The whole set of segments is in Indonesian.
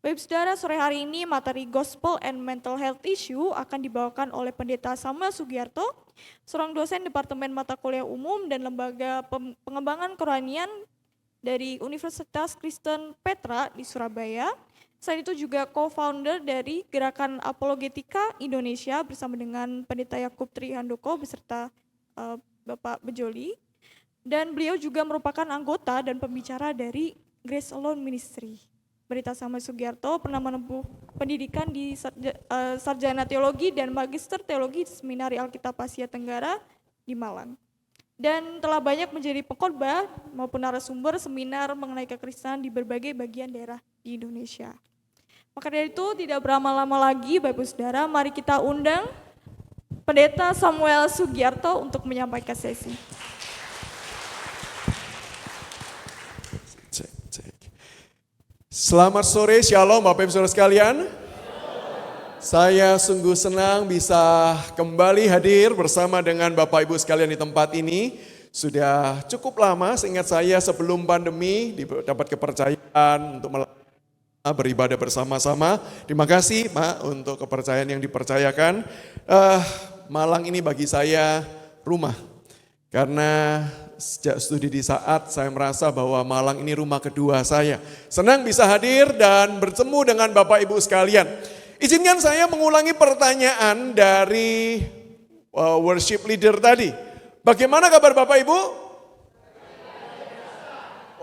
Baik saudara, sore hari ini materi Gospel and Mental Health Issue akan dibawakan oleh Pendeta Samuel Sugiarto, seorang dosen Departemen Mata Kuliah Umum dan Lembaga Pengembangan Kerohanian dari Universitas Kristen Petra di Surabaya. Selain itu juga co-founder dari Gerakan Apologetika Indonesia bersama dengan Pendeta Yakub Trihandoko beserta Bapak Bejoli. Dan beliau juga merupakan anggota dan pembicara dari Grace Alone Ministry. Pendeta Samuel Sugiarto pernah menempuh pendidikan di Sarjana Teologi dan Magister Teologi di Seminari Alkitab Asia Tenggara di Malang. Dan telah banyak menjadi pengkhotbah maupun narasumber seminar mengenai kekristenan di berbagai bagian daerah di Indonesia. Maka dari itu tidak berlama-lama lagi Bapak Saudara, mari kita undang Pendeta Samuel Sugiarto untuk menyampaikan sesi. Selamat sore, Shalom Bapak Ibu Saudara sekalian. Saya sungguh senang bisa kembali hadir bersama dengan Bapak Ibu sekalian di tempat ini. Sudah cukup lama seingat saya sebelum pandemi dapat kepercayaan untuk beribadah bersama-sama. Terima kasih Pak untuk kepercayaan yang dipercayakan. Malang ini bagi saya rumah. Karena sejak studi di Saat saya merasa bahwa Malang ini rumah kedua saya. Senang bisa hadir dan bertemu dengan Bapak Ibu sekalian. Izinkan saya mengulangi pertanyaan dari worship leader tadi. Bagaimana kabar Bapak Ibu?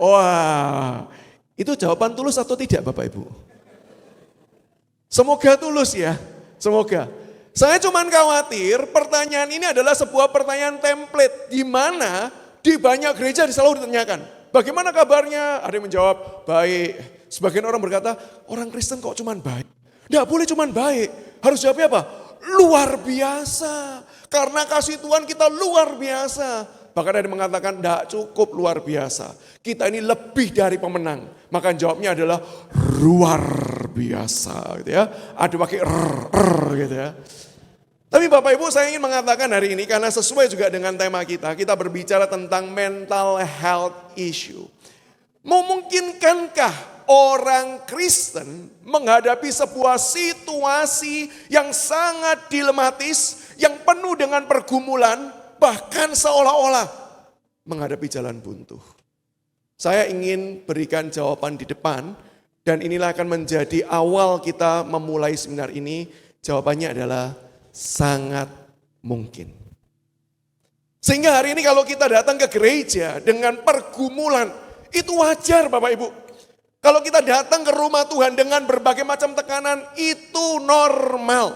Wah, itu jawaban tulus atau tidak Bapak Ibu? Semoga tulus ya, semoga. Saya cuma khawatir pertanyaan ini adalah sebuah pertanyaan template di mana di banyak gereja selalu ditanyakan, bagaimana kabarnya? Ada yang menjawab, baik. Sebagian orang berkata, orang Kristen kok cuma baik? Tidak boleh cuma baik, harus jawabnya apa? Luar biasa, karena kasih Tuhan kita luar biasa. Bahkan ada yang mengatakan, tidak cukup luar biasa, kita ini lebih dari pemenang. Maka jawabnya adalah luar biasa gitu ya. Ada pakai gitu ya. Tapi Bapak Ibu saya ingin mengatakan hari ini karena sesuai juga dengan tema kita berbicara tentang mental health issue. Memungkinkankah orang Kristen menghadapi sebuah situasi yang sangat dilematis, yang penuh dengan pergumulan, bahkan seolah-olah menghadapi jalan buntu? Saya ingin berikan jawaban di depan dan inilah akan menjadi awal kita memulai seminar ini. Jawabannya adalah sangat mungkin. Sehingga hari ini kalau kita datang ke gereja dengan pergumulan, itu wajar Bapak Ibu. Kalau kita datang ke rumah Tuhan dengan berbagai macam tekanan, itu normal.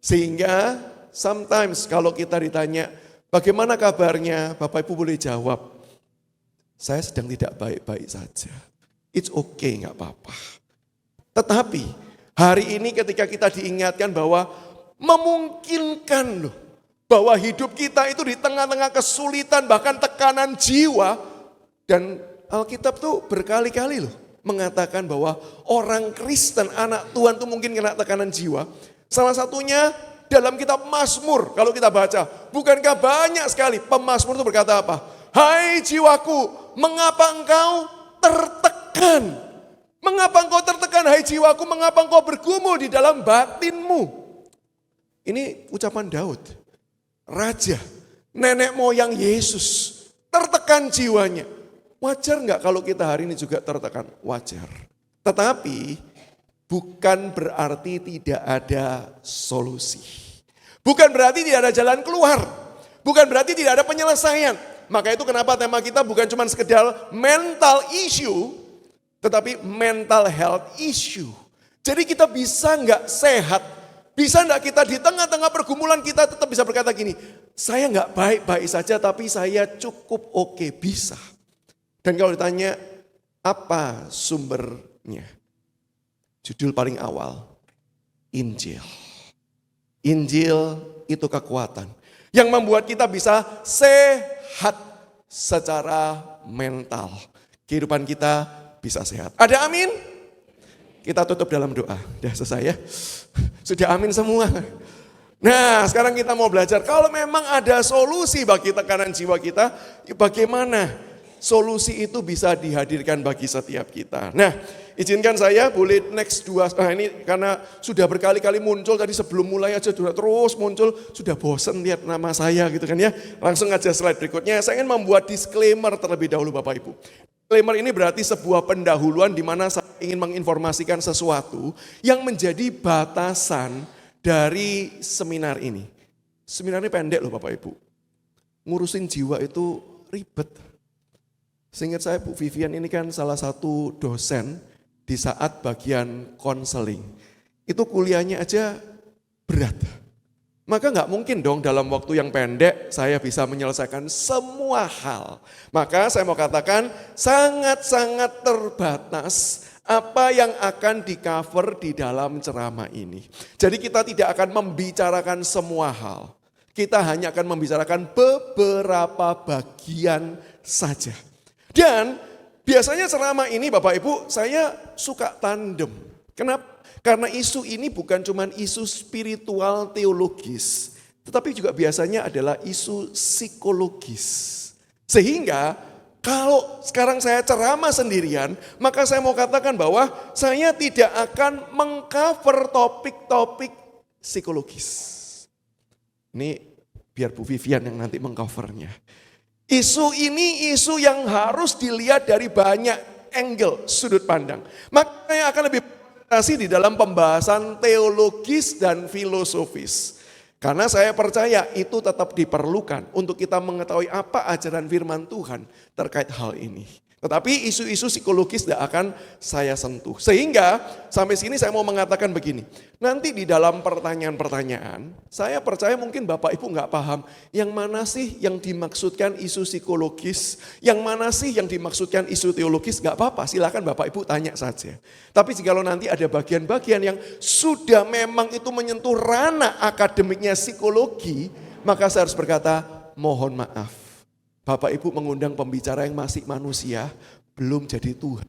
Sehingga sometimes kalau kita ditanya, bagaimana kabarnya? Bapak Ibu boleh jawab, saya sedang tidak baik-baik saja. It's okay, gak apa-apa. Tetapi hari ini ketika kita diingatkan bahwa memungkinkan loh bahwa hidup kita itu di tengah-tengah kesulitan bahkan tekanan jiwa, dan Alkitab tuh berkali-kali loh mengatakan bahwa orang Kristen anak Tuhan tuh mungkin kena tekanan jiwa. Salah satunya dalam kitab Mazmur kalau kita baca, bukankah banyak sekali pemazmur itu berkata apa? Hai jiwaku, mengapa engkau tertekan? Mengapa engkau tertekan hai jiwaku? Mengapa engkau bergumul di dalam batinmu? Ini ucapan Daud, raja, nenek moyang Yesus, tertekan jiwanya. Wajar nggak kalau kita hari ini juga tertekan? Wajar. Tetapi bukan berarti tidak ada solusi. Bukan berarti tidak ada jalan keluar. Bukan berarti tidak ada penyelesaian. Maka itu kenapa tema kita bukan cuma sekedar mental issue, tetapi mental health issue. Jadi kita bisa nggak sehat? Bisa enggak kita di tengah-tengah pergumulan kita tetap bisa berkata gini, saya enggak baik-baik saja tapi saya cukup oke, bisa. Dan kalau ditanya apa sumbernya? Judul paling awal, Injil. Injil itu kekuatan yang membuat kita bisa sehat secara mental. Kehidupan kita bisa sehat. Ada amin? Kita tutup dalam doa. Sudah selesai ya? Sudah amin semua. Nah sekarang kita mau belajar. Kalau memang ada solusi bagi tekanan jiwa kita, bagaimana? solusi itu bisa dihadirkan bagi setiap kita. Nah, izinkan saya boleh next 2, ini karena sudah berkali-kali muncul, tadi sebelum mulai aja sudah terus muncul, sudah bosen lihat nama saya gitu kan ya. Langsung aja slide berikutnya, saya ingin membuat disclaimer terlebih dahulu Bapak Ibu. Disclaimer ini berarti sebuah pendahuluan di mana saya ingin menginformasikan sesuatu yang menjadi batasan dari seminar ini. Seminar ini pendek loh Bapak Ibu. Ngurusin jiwa itu ribet. Seingat saya Bu Vivian ini kan salah satu dosen di saat bagian konseling. Itu kuliahnya aja berat. Maka nggak mungkin dong dalam waktu yang pendek saya bisa menyelesaikan semua hal. Maka saya mau katakan sangat-sangat terbatas apa yang akan di-cover di dalam ceramah ini. Jadi kita tidak akan membicarakan semua hal. Kita hanya akan membicarakan beberapa bagian saja. Dan biasanya ceramah ini Bapak Ibu saya suka tandem. Kenapa? Karena isu ini bukan cuma isu spiritual teologis. Tetapi juga biasanya adalah isu psikologis. Sehingga kalau sekarang saya ceramah sendirian, maka saya mau katakan bahwa saya tidak akan mengcover topik-topik psikologis. Ini biar Bu Vivian yang nanti mengcovernya. Isu ini isu yang harus dilihat dari banyak angle, sudut pandang. Maka saya akan lebih konsentrasi di dalam pembahasan teologis dan filosofis. Karena saya percaya itu tetap diperlukan untuk kita mengetahui apa ajaran firman Tuhan terkait hal ini. Tetapi isu-isu psikologis tidak akan saya sentuh. Sehingga sampai sini saya mau mengatakan begini. Nanti di dalam pertanyaan-pertanyaan, saya percaya mungkin Bapak Ibu nggak paham. Yang mana sih yang dimaksudkan isu psikologis? Yang mana sih yang dimaksudkan isu teologis? Nggak apa-apa, silakan Bapak Ibu tanya saja. Tapi jikalau nanti ada bagian-bagian yang sudah memang itu menyentuh ranah akademiknya psikologi, maka saya harus berkata, mohon maaf. Bapak Ibu mengundang pembicara yang masih manusia, belum jadi Tuhan.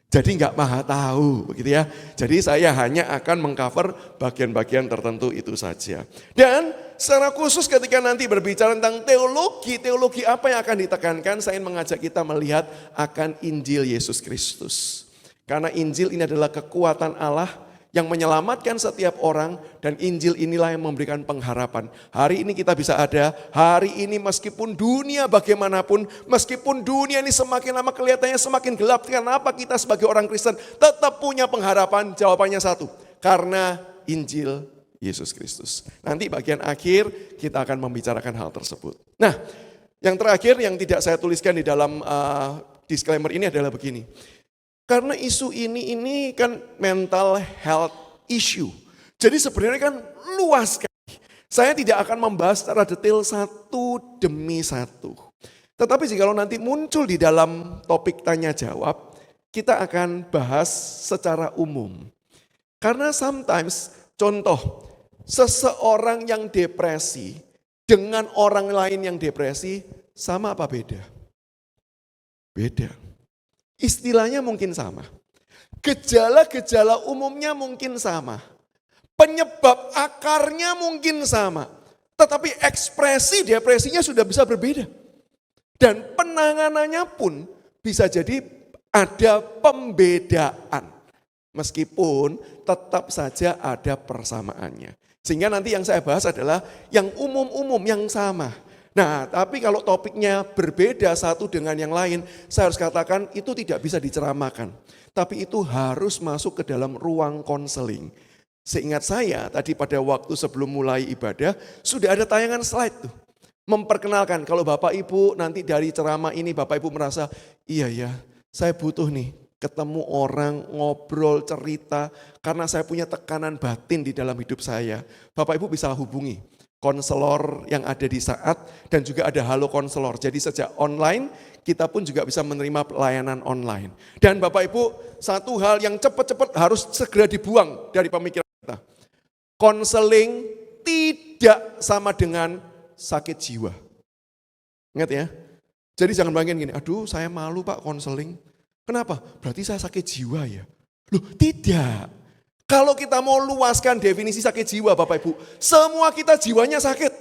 Jadi nggak maha tahu, begitu ya. Jadi saya hanya akan mengcover bagian-bagian tertentu itu saja. Dan secara khusus ketika nanti berbicara tentang teologi apa yang akan ditekankan, saya ingin mengajak kita melihat akan Injil Yesus Kristus. Karena Injil ini adalah kekuatan Allah yang menyelamatkan setiap orang, dan Injil inilah yang memberikan pengharapan. Hari ini kita bisa ada, hari ini meskipun dunia bagaimanapun, meskipun dunia ini semakin lama kelihatannya semakin gelap, kenapa kita sebagai orang Kristen tetap punya pengharapan? Jawabannya satu, karena Injil Yesus Kristus. Nanti bagian akhir kita akan membicarakan hal tersebut. Nah, yang terakhir yang tidak saya tuliskan di dalam disclaimer ini adalah begini. Karena isu ini kan mental health issue. Jadi sebenarnya kan luas sekali. Saya tidak akan membahas secara detail satu demi satu. Tetapi jikalau nanti muncul di dalam topik tanya jawab, kita akan bahas secara umum. Karena sometimes, contoh, seseorang yang depresi dengan orang lain yang depresi sama apa beda? Beda. Istilahnya mungkin sama. Gejala-gejala umumnya mungkin sama. Penyebab akarnya mungkin sama. Tetapi ekspresi depresinya sudah bisa berbeda. Dan penanganannya pun bisa jadi ada pembedaan. Meskipun tetap saja ada persamaannya. Sehingga nanti yang saya bahas adalah yang umum-umum, yang sama. Nah, tapi kalau topiknya berbeda satu dengan yang lain, saya harus katakan itu tidak bisa diceramahkan. Tapi itu harus masuk ke dalam ruang konseling. Seingat saya tadi pada waktu sebelum mulai ibadah, sudah ada tayangan slide tuh. Memperkenalkan kalau Bapak Ibu nanti dari ceramah ini Bapak Ibu merasa, iya ya saya butuh nih ketemu orang, ngobrol, cerita. Karena saya punya tekanan batin di dalam hidup saya. Bapak Ibu bisa hubungi konselor yang ada di saat, dan juga ada halo konselor. Jadi sejak online, kita pun juga bisa menerima pelayanan online. Dan Bapak Ibu, satu hal yang cepat-cepat harus segera dibuang dari pemikiran kita. Konseling tidak sama dengan sakit jiwa. Ingat ya? Jadi jangan bayangin gini, aduh saya malu Pak konseling. Kenapa? Berarti saya sakit jiwa ya? Loh tidak. Kalau kita mau luaskan definisi sakit jiwa Bapak Ibu, semua kita jiwanya sakit.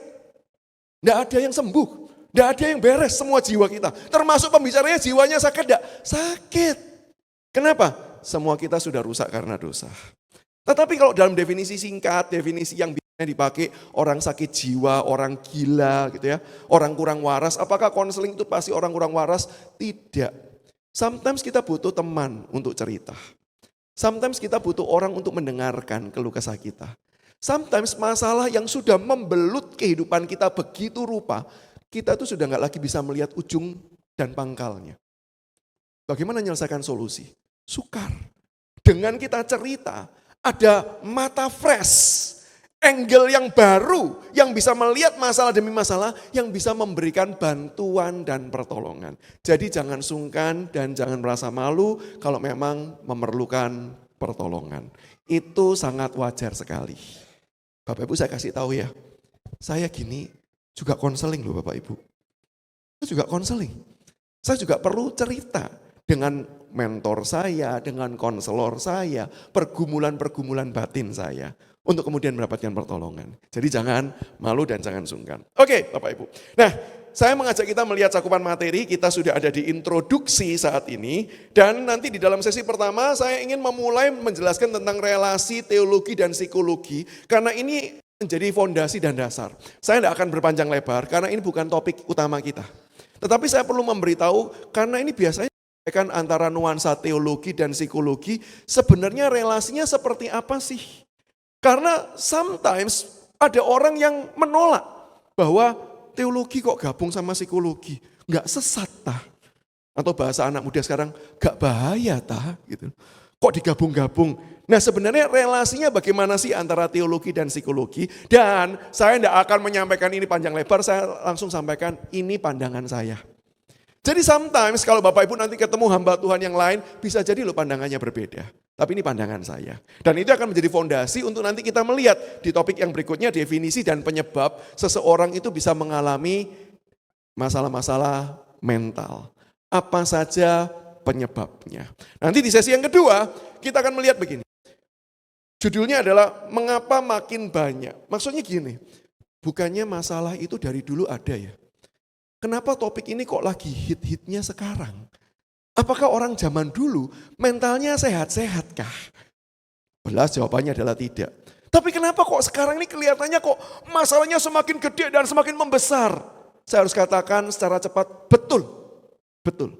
Tidak ada yang sembuh. Tidak ada yang beres semua jiwa kita. Termasuk pembicaranya jiwanya sakit tidak? Sakit. Kenapa? Semua kita sudah rusak karena dosa. Tetapi kalau dalam definisi singkat, definisi yang biasanya dipakai orang sakit jiwa, orang gila gitu ya, orang kurang waras. Apakah konseling itu pasti orang kurang waras? Tidak. Sometimes kita butuh teman untuk cerita. Sometimes kita butuh orang untuk mendengarkan keluh kesah kita. Sometimes masalah yang sudah membelut kehidupan kita begitu rupa, kita tuh sudah nggak lagi bisa melihat ujung dan pangkalnya. Bagaimana menyelesaikan solusi? Sukar. Dengan kita cerita, ada mata fresh, angle yang baru, yang bisa melihat masalah demi masalah, yang bisa memberikan bantuan dan pertolongan. Jadi jangan sungkan dan jangan merasa malu kalau memang memerlukan pertolongan. Itu sangat wajar sekali. Bapak Ibu saya kasih tahu ya, saya gini juga konseling loh Bapak Ibu. Saya juga konseling. Saya juga perlu cerita dengan mentor saya, dengan konselor saya, pergumulan-pergumulan batin saya. Untuk kemudian mendapatkan pertolongan. Jadi jangan malu dan jangan sungkan. Oke Bapak Ibu. Nah saya mengajak kita melihat cakupan materi, kita sudah ada di introduksi saat ini. Dan nanti di dalam sesi pertama saya ingin memulai menjelaskan tentang relasi teologi dan psikologi. Karena ini menjadi fondasi dan dasar. Saya tidak akan berpanjang lebar karena ini bukan topik utama kita. Tetapi saya perlu memberitahu karena ini biasanya antara nuansa teologi dan psikologi, sebenarnya relasinya seperti apa sih? Karena sometimes ada orang yang menolak bahwa teologi kok gabung sama psikologi, nggak sesat tah? Atau bahasa anak muda sekarang, nggak bahaya tah? Gitu. Kok digabung-gabung? Nah sebenarnya relasinya bagaimana sih antara teologi dan psikologi? Dan saya tidak akan menyampaikan ini panjang lebar, saya langsung sampaikan ini pandangan saya. Jadi sometimes kalau Bapak Ibu nanti ketemu hamba Tuhan yang lain, bisa jadi loh pandangannya berbeda. Tapi ini pandangan saya. Dan itu akan menjadi fondasi untuk nanti kita melihat di topik yang berikutnya definisi dan penyebab seseorang itu bisa mengalami masalah-masalah mental. Apa saja penyebabnya. Nanti di sesi yang kedua kita akan melihat begini. Judulnya adalah mengapa makin banyak. Maksudnya gini, bukannya masalah itu dari dulu ada ya. Kenapa topik ini kok lagi hit-hitnya sekarang? Apakah orang zaman dulu mentalnya sehat-sehat kah? Jelas jawabannya adalah tidak. Tapi kenapa kok sekarang ini kelihatannya kok masalahnya semakin gede dan semakin membesar? Saya harus katakan secara cepat, betul. Betul.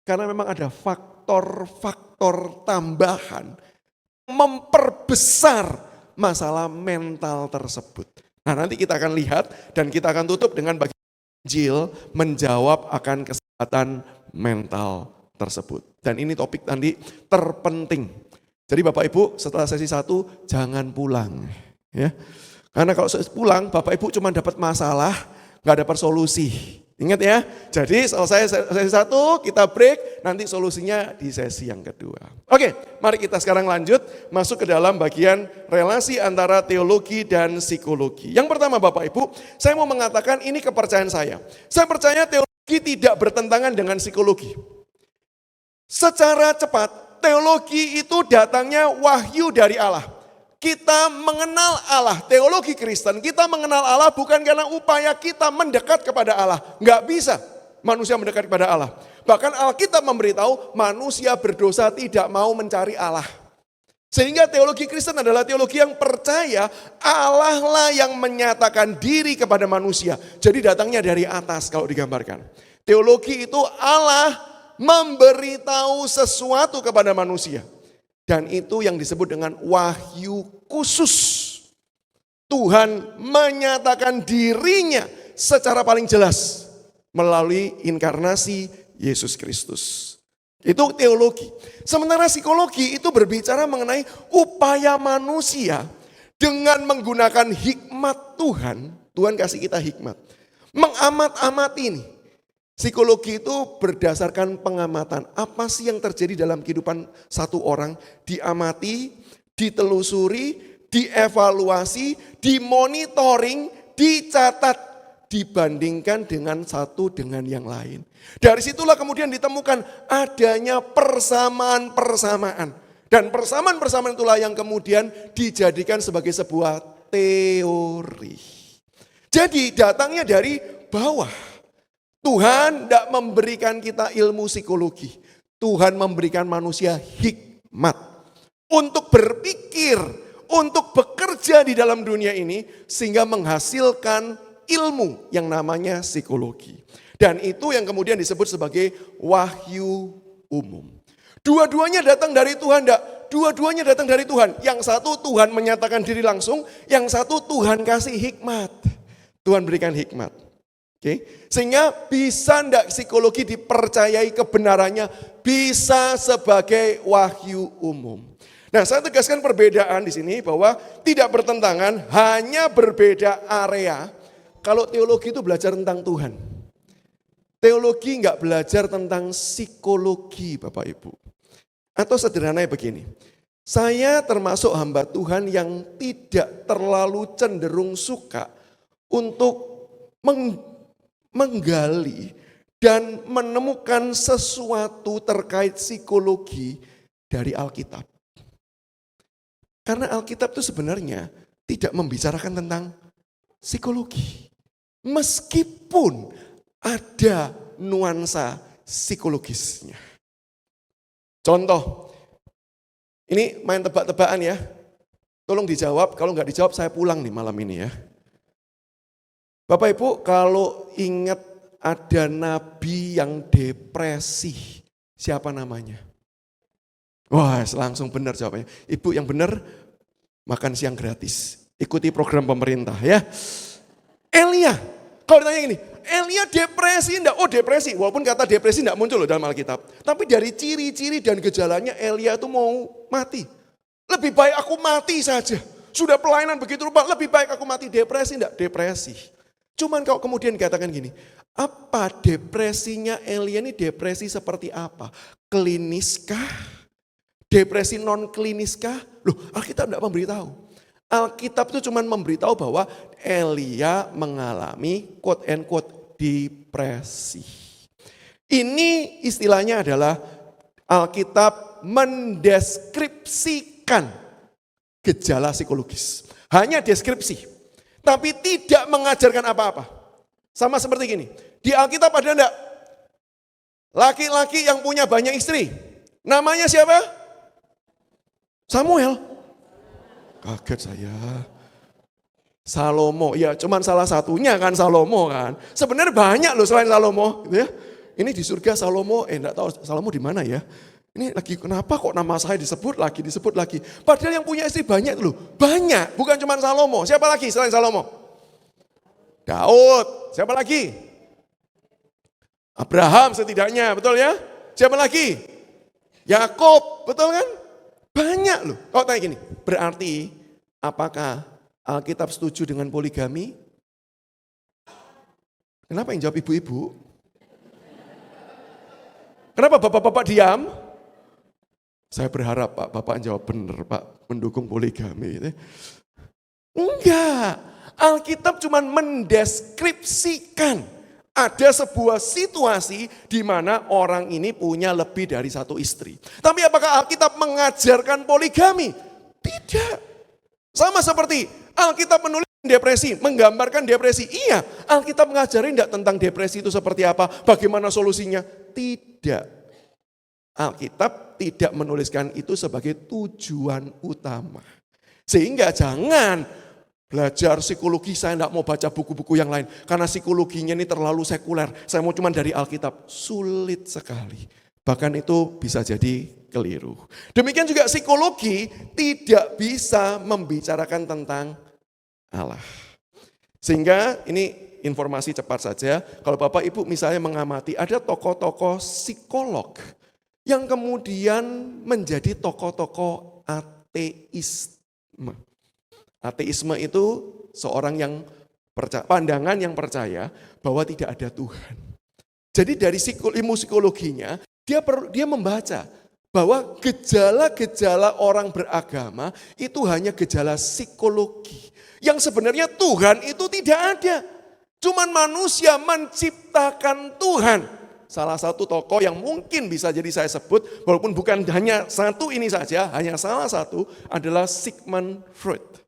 Karena memang ada faktor-faktor tambahan memperbesar masalah mental tersebut. Nah nanti kita akan lihat dan kita akan tutup dengan bagian Injil menjawab akan kesehatan mental tersebut. Dan ini topik nanti terpenting. Jadi Bapak Ibu setelah sesi 1 jangan pulang. Ya. Karena kalau pulang Bapak Ibu cuma dapat masalah, gak dapat solusi. Ingat ya, jadi selesai sesi 1 kita break, nanti solusinya di sesi yang kedua. Oke, mari kita sekarang lanjut masuk ke dalam bagian relasi antara teologi dan psikologi. Yang pertama Bapak Ibu, saya mau mengatakan ini kepercayaan saya. Saya percaya teologi tidak bertentangan dengan psikologi. Secara cepat, teologi itu datangnya wahyu dari Allah. Kita mengenal Allah, teologi Kristen, kita mengenal Allah bukan karena upaya kita mendekat kepada Allah. Enggak bisa manusia mendekat kepada Allah. Bahkan Alkitab memberitahu manusia berdosa tidak mau mencari Allah. Sehingga teologi Kristen adalah teologi yang percaya Allah lah yang menyatakan diri kepada manusia. Jadi datangnya dari atas kalau digambarkan. Teologi itu Allah memberitahu sesuatu kepada manusia. Dan itu yang disebut dengan wahyu khusus. Tuhan menyatakan dirinya secara paling jelas melalui inkarnasi Yesus Kristus. Itu teologi. Sementara psikologi itu berbicara mengenai upaya manusia dengan menggunakan hikmat Tuhan. Tuhan kasih kita hikmat. Mengamat-amati ini. Psikologi itu berdasarkan pengamatan. Apa sih yang terjadi dalam kehidupan satu orang? Diamati, ditelusuri, dievaluasi, dimonitoring, dicatat. Dibandingkan dengan satu dengan yang lain. Dari situlah kemudian ditemukan adanya persamaan-persamaan. Dan persamaan-persamaan itulah yang kemudian dijadikan sebagai sebuah teori. Jadi datangnya dari bawah. Tuhan tidak memberikan kita ilmu psikologi. Tuhan memberikan manusia hikmat untuk berpikir, untuk bekerja di dalam dunia ini sehingga menghasilkan ilmu yang namanya psikologi. Dan itu yang kemudian disebut sebagai wahyu umum. Dua-duanya datang dari Tuhan, enggak? Dua-duanya datang dari Tuhan. Yang satu Tuhan menyatakan diri langsung, yang satu Tuhan kasih hikmat. Tuhan berikan hikmat. Oke, sehingga bisa enggak psikologi dipercayai kebenarannya bisa sebagai wahyu umum. Nah, saya tegaskan perbedaan di sini bahwa tidak bertentangan, hanya berbeda area. Kalau teologi itu belajar tentang Tuhan. Teologi enggak belajar tentang psikologi, Bapak Ibu. Atau sederhananya begini, saya termasuk hamba Tuhan yang tidak terlalu cenderung suka untuk menggali dan menemukan sesuatu terkait psikologi dari Alkitab. Karena Alkitab itu sebenarnya tidak membicarakan tentang psikologi. Meskipun ada nuansa psikologisnya. Contoh, ini main tebak-tebakan ya. Tolong dijawab, kalau nggak dijawab saya pulang nih malam ini ya. Bapak Ibu kalau ingat ada nabi yang depresi, siapa namanya? Wah langsung benar jawabannya. Ibu yang benar makan siang gratis. Ikuti program pemerintah ya. Elia, kalau ditanya gini, Elia depresi enggak? Oh depresi, walaupun kata depresi enggak muncul loh dalam Alkitab. Tapi dari ciri-ciri dan gejalanya Elia itu mau mati. Lebih baik aku mati saja. Sudah pelayanan begitu rupa, lebih baik aku mati. Depresi enggak? Depresi. Cuman kalau kemudian dikatakan gini, apa depresinya Elia ini depresi seperti apa? Kliniskah? Depresi non kliniskah? Loh Alkitab enggak memberitahu. Alkitab itu cuma memberitahu bahwa Elia mengalami quote and quote depresi. Ini istilahnya adalah Alkitab mendeskripsikan gejala psikologis. Hanya deskripsi, tapi tidak mengajarkan apa-apa. Sama seperti gini, di Alkitab ada enggak? Laki-laki yang punya banyak istri. Namanya siapa? Samuel. Kaget saya. Salomo, ya cuman salah satunya kan Salomo kan. Sebenarnya banyak loh selain Salomo, gitu ya. Ini di surga Salomo, enggak tahu Salomo di mana ya. Ini lagi kenapa kok nama saya disebut lagi. Padahal yang punya istri banyak loh, banyak, bukan cuma Salomo. Siapa lagi selain Salomo? Daud, siapa lagi? Abraham setidaknya, betul ya? Siapa lagi? Yakub, betul kan? Banyak loh. Kau tanya gini, berarti apakah Alkitab setuju dengan poligami? Kenapa yang jawab ibu-ibu? Kenapa bapak-bapak diam? Saya berharap Pak, Bapak jawab benar Pak, mendukung poligami. Enggak, Alkitab cuma mendeskripsikan ada sebuah situasi di mana orang ini punya lebih dari satu istri. Tapi apakah Alkitab mengajarkan poligami? Tidak. Sama seperti Alkitab menulis depresi, menggambarkan depresi. Iya, Alkitab mengajarin enggak tentang depresi itu seperti apa, bagaimana solusinya? Tidak. Alkitab tidak menuliskan itu sebagai tujuan utama. Sehingga jangan belajar psikologi, saya tidak mau baca buku-buku yang lain. Karena psikologinya ini terlalu sekuler. Saya mau cuma dari Alkitab. Sulit sekali. Bahkan itu bisa jadi keliru. Demikian juga psikologi tidak bisa membicarakan tentang Allah. Sehingga ini informasi cepat saja. Kalau Bapak Ibu misalnya mengamati ada tokoh-tokoh psikolog yang kemudian menjadi tokoh-tokoh ateisme. Ateisme itu seorang yang pandangan yang percaya bahwa tidak ada Tuhan. Jadi dari ilmu psikologinya dia membaca bahwa gejala-gejala orang beragama itu hanya gejala psikologi. Yang sebenarnya Tuhan itu tidak ada. Cuman manusia menciptakan Tuhan. Salah satu tokoh yang mungkin bisa jadi saya sebut, walaupun bukan hanya satu ini saja, hanya salah satu adalah Sigmund Freud.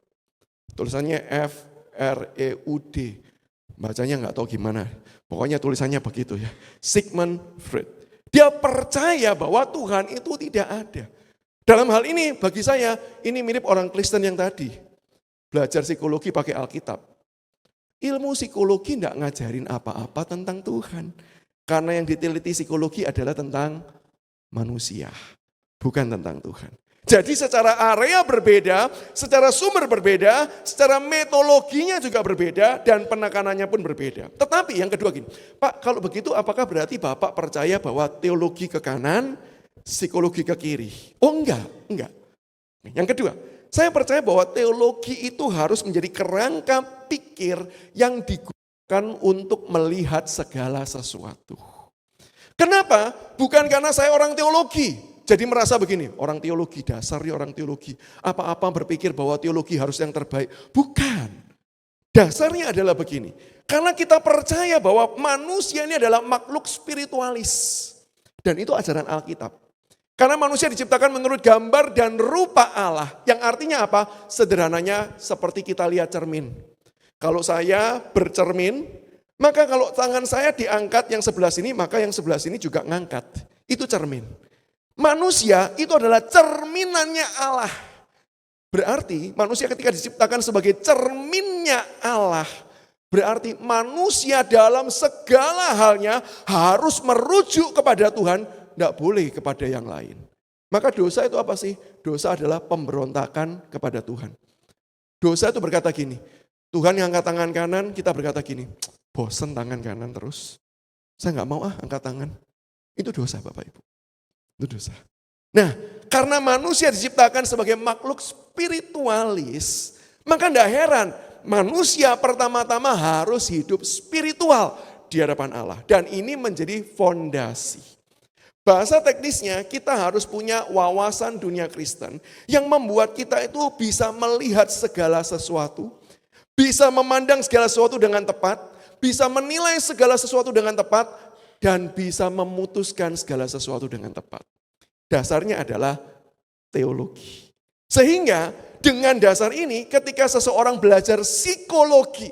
Tulisannya Freud. bacanya nggak tahu gimana. Pokoknya tulisannya begitu ya. Sigmund Freud. Dia percaya bahwa Tuhan itu tidak ada. Dalam hal ini bagi saya ini mirip orang Kristen yang tadi. Belajar psikologi pakai Alkitab. Ilmu psikologi tidak ngajarin apa-apa tentang Tuhan. Karena yang diteliti psikologi adalah tentang manusia, bukan tentang Tuhan. Jadi secara area berbeda, secara sumber berbeda, secara metodologinya juga berbeda, dan penekanannya pun berbeda. Tetapi yang kedua gini, Pak, kalau begitu apakah berarti Bapak percaya bahwa teologi ke kanan, psikologi ke kiri? Oh enggak. Yang kedua, saya percaya bahwa teologi itu harus menjadi kerangka pikir yang digunakan untuk melihat segala sesuatu. Kenapa? Bukan karena saya orang teologi. Jadi merasa begini, orang teologi, dasarnya orang teologi. Apa-apa berpikir bahwa teologi harus yang terbaik. Bukan. Dasarnya adalah begini. Karena kita percaya bahwa manusia ini adalah makhluk spiritualis. Dan itu ajaran Alkitab. Karena manusia diciptakan menurut gambar dan rupa Allah. Yang artinya apa? Sederhananya seperti kita lihat cermin. Kalau saya bercermin, maka kalau tangan saya diangkat yang sebelah sini, maka yang sebelah sini juga ngangkat. Itu cermin. Manusia itu adalah cerminannya Allah. Berarti manusia ketika diciptakan sebagai cerminnya Allah, berarti manusia dalam segala halnya harus merujuk kepada Tuhan, tidak boleh kepada yang lain. Maka dosa itu apa sih? Dosa adalah pemberontakan kepada Tuhan. Dosa itu berkata gini, Tuhan yang angkat tangan kanan, kita berkata gini, bosen tangan kanan terus. Saya nggak mau angkat tangan. Itu dosa Bapak Ibu. Itu dosa. Nah, karena manusia diciptakan sebagai makhluk spiritualis, maka tidak heran manusia pertama-tama harus hidup spiritual di hadapan Allah. Dan ini menjadi fondasi. Bahasa teknisnya kita harus punya wawasan dunia Kristen yang membuat kita itu bisa melihat segala sesuatu, bisa memandang segala sesuatu dengan tepat, bisa menilai segala sesuatu dengan tepat, dan bisa memutuskan segala sesuatu dengan tepat. Dasarnya adalah teologi. Sehingga dengan dasar ini ketika seseorang belajar psikologi,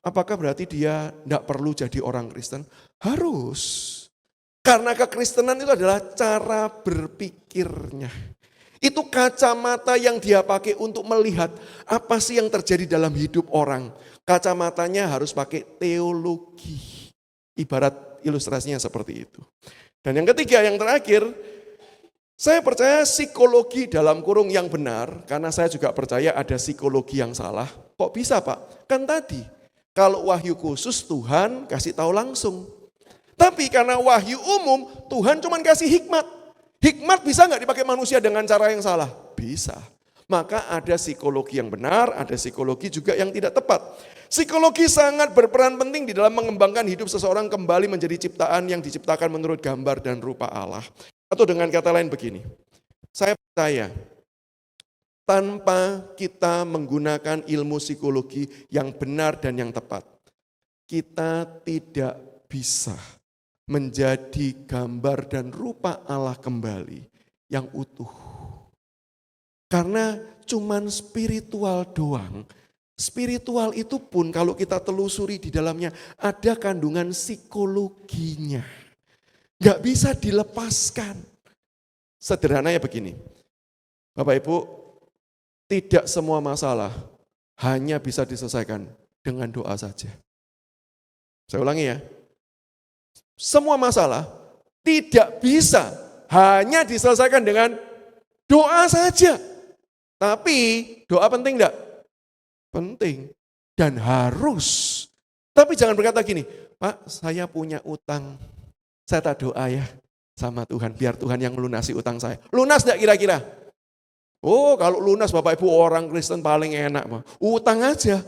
apakah berarti dia tidak perlu jadi orang Kristen? Harus. Karena kekristenan itu adalah cara berpikirnya. Itu kacamata yang dia pakai untuk melihat apa sih yang terjadi dalam hidup orang. Kacamatanya harus pakai teologi. Ibarat ilustrasinya seperti itu. Dan yang ketiga, yang terakhir, saya percaya psikologi dalam kurung yang benar, karena saya juga percaya ada psikologi yang salah. Kok bisa Pak? Kan tadi, kalau wahyu khusus Tuhan kasih tahu langsung. Tapi karena wahyu umum, Tuhan cuma kasih hikmat. Hikmat bisa nggak dipakai manusia dengan cara yang salah? Bisa. Maka ada psikologi yang benar, ada psikologi juga yang tidak tepat. Psikologi sangat berperan penting di dalam mengembangkan hidup seseorang kembali menjadi ciptaan yang diciptakan menurut gambar dan rupa Allah. Atau dengan kata lain begini, saya percaya tanpa kita menggunakan ilmu psikologi yang benar dan yang tepat, kita tidak bisa menjadi gambar dan rupa Allah kembali yang utuh. Karena cuman spiritual doang. Spiritual itu pun kalau kita telusuri di dalamnya ada kandungan psikologinya. Gak bisa dilepaskan. Sederhananya begini. Bapak Ibu, tidak semua masalah hanya bisa diselesaikan dengan doa saja. Saya ulangi ya. Semua masalah tidak bisa hanya diselesaikan dengan doa saja. Tapi doa penting enggak? Penting dan harus. Tapi jangan berkata gini, Pak saya punya utang, saya tak doa ya sama Tuhan, biar Tuhan yang melunasi utang saya. Lunas enggak kira-kira? Oh kalau lunas Bapak Ibu orang Kristen paling enak. Utang aja,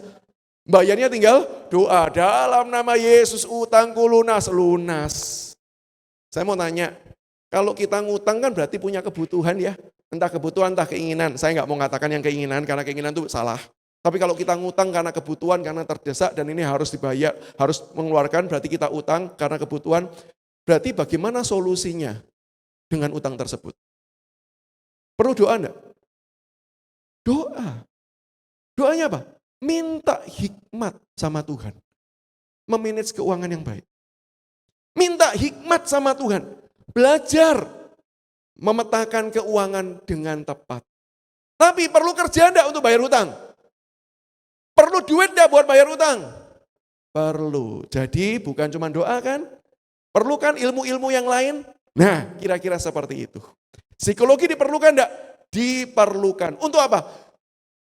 bayarnya tinggal doa. Dalam nama Yesus utangku lunas, lunas. Saya mau tanya, kalau kita ngutang kan berarti punya kebutuhan ya. Entah kebutuhan, entah keinginan. Saya nggak mau mengatakan yang keinginan, karena keinginan itu salah. Tapi kalau kita ngutang karena kebutuhan, karena terdesak dan ini harus dibayar, harus mengeluarkan, berarti kita utang karena kebutuhan. Berarti bagaimana solusinya dengan utang tersebut? Perlu doa enggak? Doa. Doanya apa? minta hikmat sama Tuhan. Memanage keuangan yang baik. Minta hikmat sama Tuhan. Belajar memetakan keuangan dengan tepat. Tapi perlu kerja enggak untuk bayar hutang? Perlu duit enggak buat bayar hutang? Perlu. Jadi bukan cuma doa kan? Perlu kan ilmu-ilmu yang lain? Nah, kira-kira seperti itu. Psikologi diperlukan enggak? Diperlukan. Untuk apa?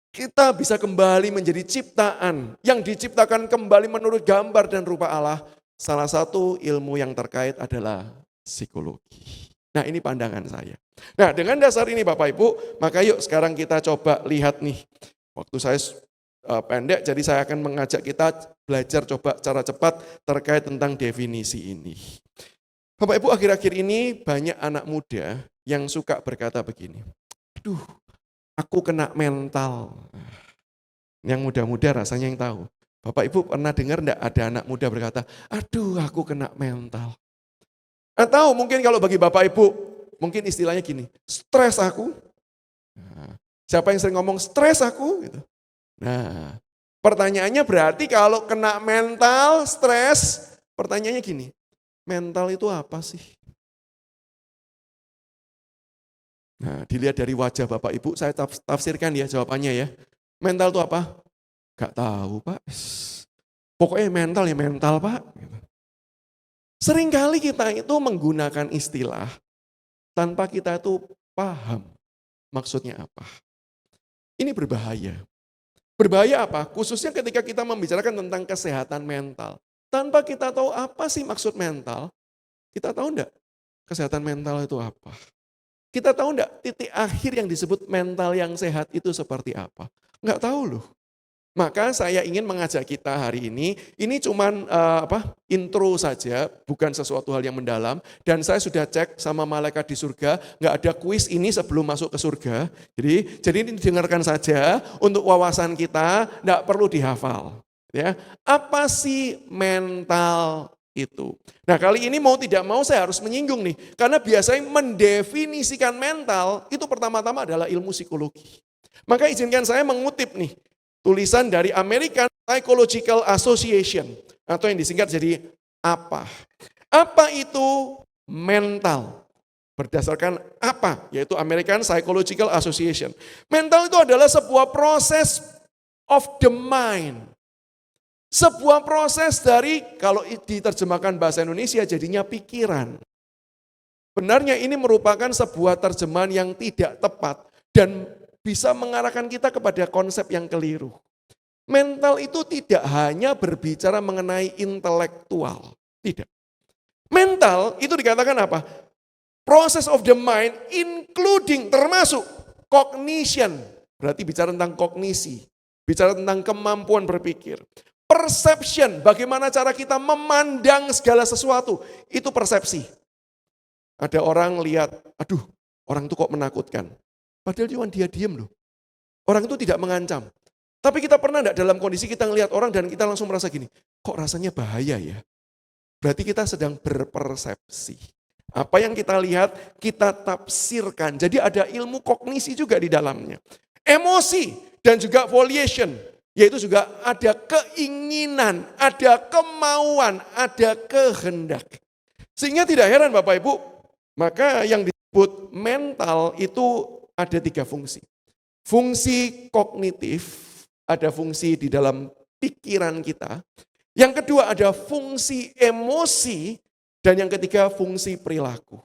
Kita bisa kembali menjadi ciptaan yang diciptakan kembali menurut gambar dan rupa Allah. Salah satu ilmu yang terkait adalah psikologi. Nah, ini pandangan saya. Nah, dengan dasar ini Bapak Ibu, maka yuk sekarang kita coba lihat nih. Waktu saya pendek, jadi saya akan mengajak kita belajar coba cara cepat terkait tentang definisi ini. Bapak Ibu, akhir-akhir ini banyak anak muda yang suka berkata begini. Aduh, aku kena mental. Yang muda-muda rasanya yang tahu. Bapak Ibu pernah dengar enggak ada anak muda berkata, aduh aku kena mental. Atau mungkin kalau bagi Bapak Ibu, mungkin istilahnya gini, stres aku. Nah, siapa yang sering ngomong stres aku? Gitu. Nah, pertanyaannya berarti kalau kena mental, stres, pertanyaannya gini, mental itu apa sih? Nah, dilihat dari wajah Bapak Ibu, saya tafsirkan ya jawabannya ya. Mental itu apa? Gak tahu Pak. Pokoknya mental ya mental Pak. Seringkali kita itu menggunakan istilah tanpa kita itu paham maksudnya apa. Ini berbahaya. Berbahaya apa? Khususnya ketika kita membicarakan tentang kesehatan mental. Tanpa kita tahu apa sih maksud mental, kita tahu enggak kesehatan mental itu apa? Kita tahu enggak titik akhir yang disebut mental yang sehat itu seperti apa? Enggak tahu loh. Maka saya ingin mengajak kita hari ini cuman intro saja, bukan sesuatu hal yang mendalam. Dan saya sudah cek sama malaikat di surga, nggak ada kuis ini sebelum masuk ke surga. Jadi ini dengarkan saja untuk wawasan kita, nggak perlu dihafal. Ya, apa sih mental itu? Nah kali ini mau tidak mau saya harus menyinggung nih, karena biasanya mendefinisikan mental itu pertama-tama adalah ilmu psikologi. Maka izinkan saya mengutip nih. Tulisan dari American Psychological Association atau yang disingkat jadi APA. Apa itu mental? Berdasarkan apa? Yaitu American Psychological Association. Mental itu adalah sebuah proses of the mind. Sebuah proses dari, kalau diterjemahkan bahasa Indonesia jadinya pikiran. Benarnya ini merupakan sebuah terjemahan yang tidak tepat dan bisa mengarahkan kita kepada konsep yang keliru. Mental itu tidak hanya berbicara mengenai intelektual. Tidak. Mental itu dikatakan apa? Process of the mind including termasuk cognition. Berarti bicara tentang kognisi. Bicara tentang kemampuan berpikir. Perception, bagaimana cara kita memandang segala sesuatu. Itu persepsi. Ada orang lihat, aduh orang itu kok menakutkan. Padahal cuma dia diem loh. Orang itu tidak mengancam. Tapi kita pernah enggak dalam kondisi kita ngelihat orang dan kita langsung merasa gini, kok rasanya bahaya ya? Berarti kita sedang berpersepsi. Apa yang kita lihat, kita tafsirkan. Jadi ada ilmu kognisi juga di dalamnya. Emosi dan juga volition, yaitu juga ada keinginan, ada kemauan, ada kehendak. Sehingga tidak heran Bapak Ibu, maka yang disebut mental itu ada 3 fungsi. Fungsi kognitif, ada fungsi di dalam pikiran kita. Yang kedua ada fungsi emosi, dan yang ketiga fungsi perilaku.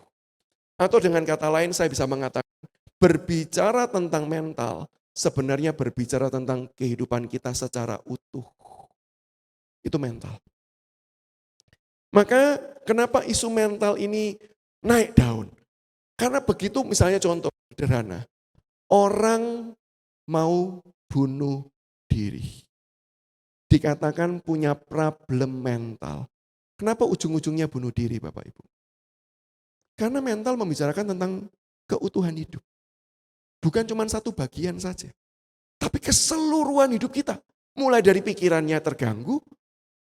Atau dengan kata lain saya bisa mengatakan, berbicara tentang mental, sebenarnya berbicara tentang kehidupan kita secara utuh. Itu mental. Maka kenapa isu mental ini naik daun? Karena begitu misalnya contoh sederhana, orang mau bunuh diri. Dikatakan punya problem mental. Kenapa ujung-ujungnya bunuh diri Bapak Ibu? Karena mental membicarakan tentang keutuhan hidup. Bukan cuma satu bagian saja. Tapi keseluruhan hidup kita. Mulai dari pikirannya terganggu,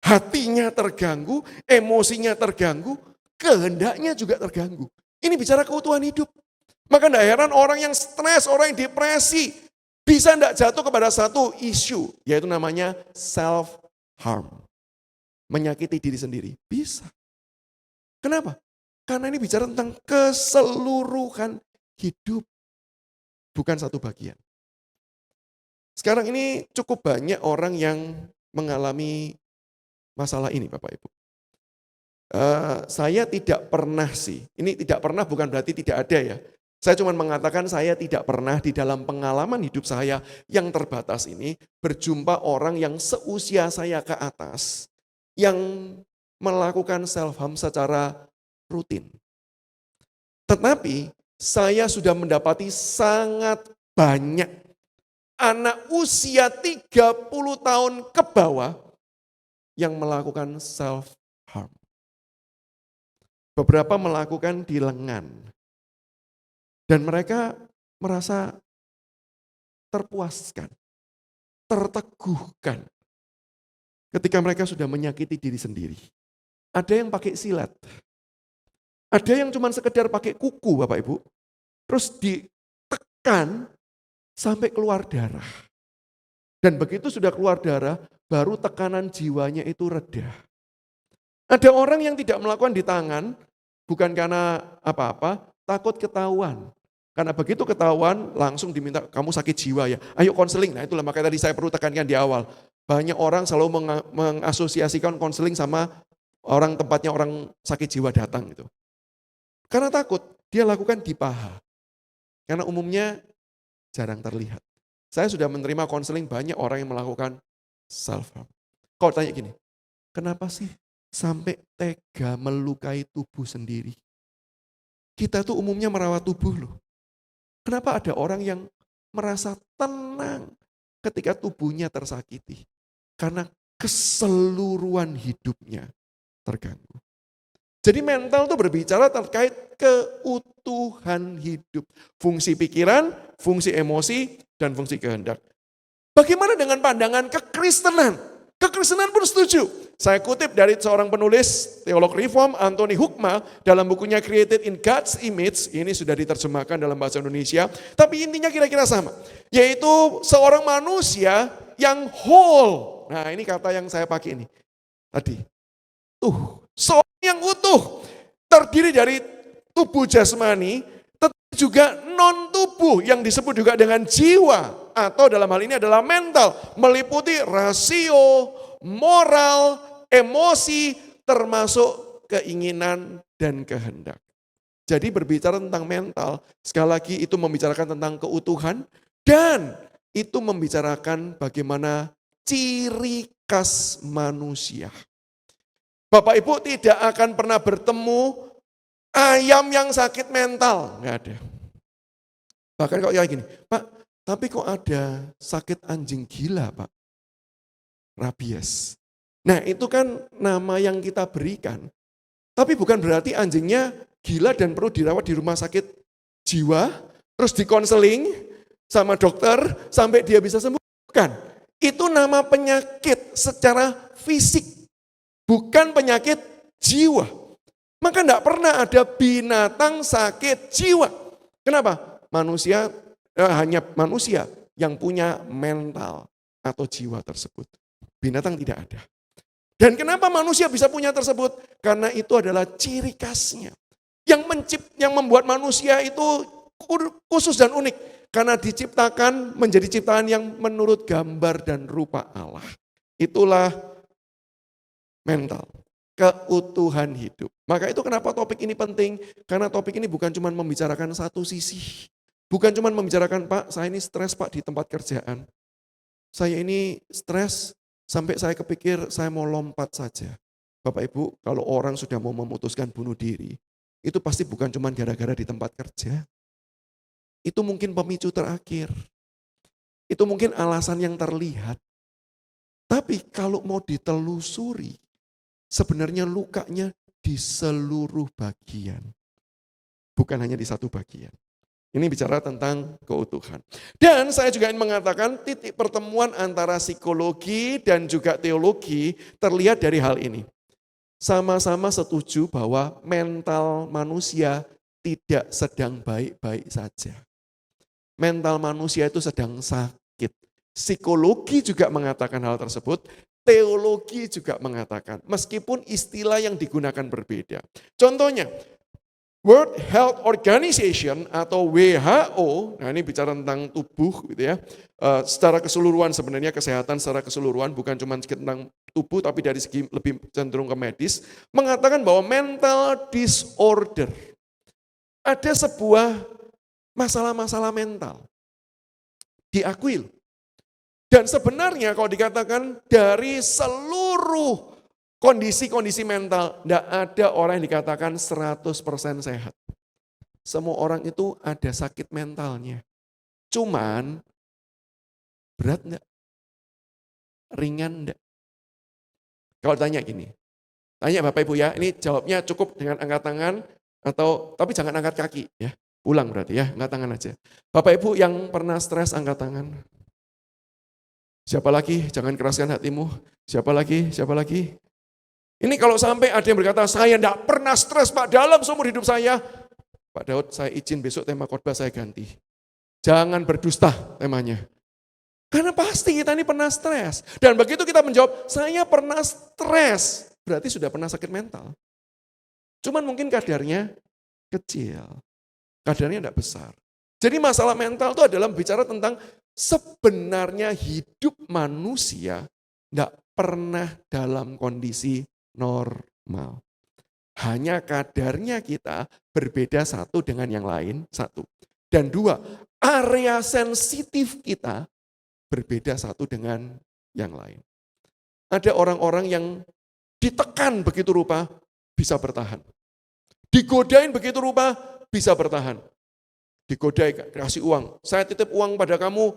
hatinya terganggu, emosinya terganggu, kehendaknya juga terganggu. Ini bicara keutuhan hidup. Maka tidak heran orang yang stres, orang yang depresi, Bisa enggak jatuh kepada satu isu, yaitu namanya self-harm. Menyakiti diri sendiri, bisa. Kenapa? Karena ini bicara tentang keseluruhan hidup, bukan satu bagian. Sekarang ini cukup banyak orang yang mengalami masalah ini Bapak Ibu. Saya tidak pernah sih, ini tidak pernah bukan berarti tidak ada ya. Saya cuma mengatakan saya tidak pernah di dalam pengalaman hidup saya yang terbatas ini berjumpa orang yang seusia saya ke atas yang melakukan self-harm secara rutin. Tetapi saya sudah mendapati sangat banyak anak usia 30 tahun ke bawah yang melakukan self-harm. Beberapa melakukan di lengan. Dan mereka merasa terpuaskan, terteguhkan ketika mereka sudah menyakiti diri sendiri. Ada yang pakai silet. Ada yang cuma sekedar pakai kuku Bapak Ibu. Terus ditekan sampai keluar darah. Dan begitu sudah keluar darah, baru tekanan jiwanya itu reda. Ada orang yang tidak melakukan di tangan, bukan karena apa-apa, takut ketahuan. Karena begitu ketahuan, langsung diminta, kamu sakit jiwa ya, ayo konseling. Nah itulah makanya tadi saya perlu tekankan di awal. Banyak orang selalu mengasosiasikan konseling sama tempatnya orang sakit jiwa datang gitu. Karena takut, dia lakukan di paha. Karena umumnya jarang terlihat. Saya sudah menerima konseling banyak orang yang melakukan self-harm. Kalau tanya gini, kenapa sih sampai tega melukai tubuh sendiri? Kita tuh umumnya merawat tubuh loh. Kenapa ada orang yang merasa tenang ketika tubuhnya tersakiti? Karena keseluruhan hidupnya terganggu. Jadi mental itu berbicara terkait keutuhan hidup. Fungsi pikiran, fungsi emosi, dan fungsi kehendak. Bagaimana dengan pandangan kekristenan? Kekristenan pun setuju. Saya kutip dari seorang penulis teolog reform Anthony Hoekma dalam bukunya Created in God's Image. Ini sudah diterjemahkan dalam bahasa Indonesia. Tapi intinya kira-kira sama. Yaitu seorang manusia yang whole. Nah ini kata yang saya pakai ini. Tadi. Seorang yang utuh. Terdiri dari tubuh jasmani. Tetapi juga non-tubuh yang disebut juga dengan jiwa. Atau dalam hal ini adalah mental. Meliputi rasio, moral, emosi, termasuk keinginan dan kehendak. Jadi berbicara tentang mental, sekali lagi itu membicarakan tentang keutuhan dan itu membicarakan bagaimana ciri khas manusia. Bapak Ibu tidak akan pernah bertemu ayam yang sakit mental, enggak ada. Bahkan kalau kayak gini, Pak, tapi kok ada sakit anjing gila, Pak? Rabies. Nah itu kan nama yang kita berikan. Tapi bukan berarti anjingnya gila dan perlu dirawat di rumah sakit jiwa, terus dikonseling sama dokter sampai dia bisa sembuh. Bukan. Itu nama penyakit secara fisik, bukan penyakit jiwa. Maka enggak pernah ada binatang sakit jiwa. Kenapa? Hanya manusia yang punya mental atau jiwa tersebut. Binatang tidak ada. Dan kenapa manusia bisa punya tersebut? Karena itu adalah ciri khasnya. Yang membuat manusia itu khusus dan unik. Karena diciptakan menjadi ciptaan yang menurut gambar dan rupa Allah. Itulah mental, keutuhan hidup. Maka itu kenapa topik ini penting? Karena topik ini bukan cuma membicarakan satu sisi. Bukan cuma membicarakan, Pak, saya ini stres Pak di tempat kerjaan. Saya ini stres sampai saya kepikir saya mau lompat saja. Bapak Ibu, kalau orang sudah mau memutuskan bunuh diri, itu pasti bukan cuma gara-gara di tempat kerja. Itu mungkin pemicu terakhir. Itu mungkin alasan yang terlihat. Tapi kalau mau ditelusuri, sebenarnya lukanya di seluruh bagian. Bukan hanya di satu bagian. Ini bicara tentang keutuhan. Dan saya juga ingin mengatakan titik pertemuan antara psikologi dan juga teologi terlihat dari hal ini. Sama-sama setuju bahwa mental manusia tidak sedang baik-baik saja. mental manusia itu sedang sakit. Psikologi juga mengatakan hal tersebut, teologi juga mengatakan, meskipun istilah yang digunakan berbeda. Contohnya, World Health Organization atau WHO, nah ini bicara tentang tubuh gitu ya, secara keseluruhan sebenarnya kesehatan secara keseluruhan bukan cuma tentang tubuh tapi dari segi lebih cenderung ke medis, mengatakan bahwa mental disorder, ada sebuah masalah-masalah mental, diakui loh. Dan sebenarnya kalau dikatakan dari seluruh kondisi-kondisi mental, tidak ada orang yang dikatakan 100% sehat. Semua orang itu ada sakit mentalnya. Cuman, berat enggak? Ringan enggak? Kalau tanya gini, tanya Bapak Ibu ya, ini jawabnya cukup dengan angkat tangan, tapi jangan angkat kaki ya. Ulang berarti ya, angkat tangan aja. Bapak Ibu yang pernah stres angkat tangan. Siapa lagi? Jangan keraskan hatimu. Siapa lagi? Siapa lagi? Ini kalau sampai ada yang berkata, saya tidak pernah stres Pak dalam seumur hidup saya. Pak Daud, saya izin besok tema khotbah saya ganti. Jangan berdusta temanya. Karena pasti kita ini pernah stres. Dan begitu kita menjawab, saya pernah stres. Berarti sudah pernah sakit mental. Cuman mungkin kadarnya kecil. Kadarnya tidak besar. Jadi masalah mental itu adalah bicara tentang sebenarnya hidup manusia tidak pernah dalam kondisi normal. Hanya kadarnya kita berbeda satu dengan yang lain, satu. Dan dua, area sensitif kita berbeda satu dengan yang lain. Ada orang-orang yang ditekan begitu rupa, bisa bertahan. Digodain begitu rupa, bisa bertahan. Digodai, kasih uang. Saya titip uang pada kamu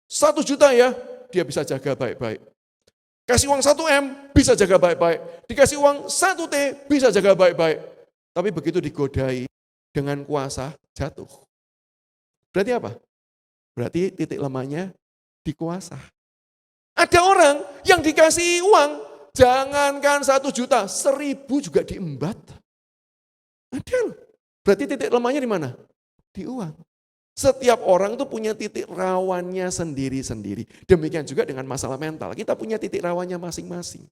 1 juta ya, dia bisa jaga baik-baik. Kasih uang 1 M, bisa jaga baik-baik. Dikasih uang 1 T, bisa jaga baik-baik. Tapi begitu digodai dengan kuasa, jatuh. Berarti apa? Berarti titik lemahnya di kuasa. Ada orang yang dikasih uang, jangankan 1 juta, 1000 juga diembat. Ada loh. Berarti titik lemahnya di mana? Di uang. Setiap orang tuh punya titik rawannya sendiri-sendiri. Demikian juga dengan masalah mental. Kita punya titik rawannya masing-masing.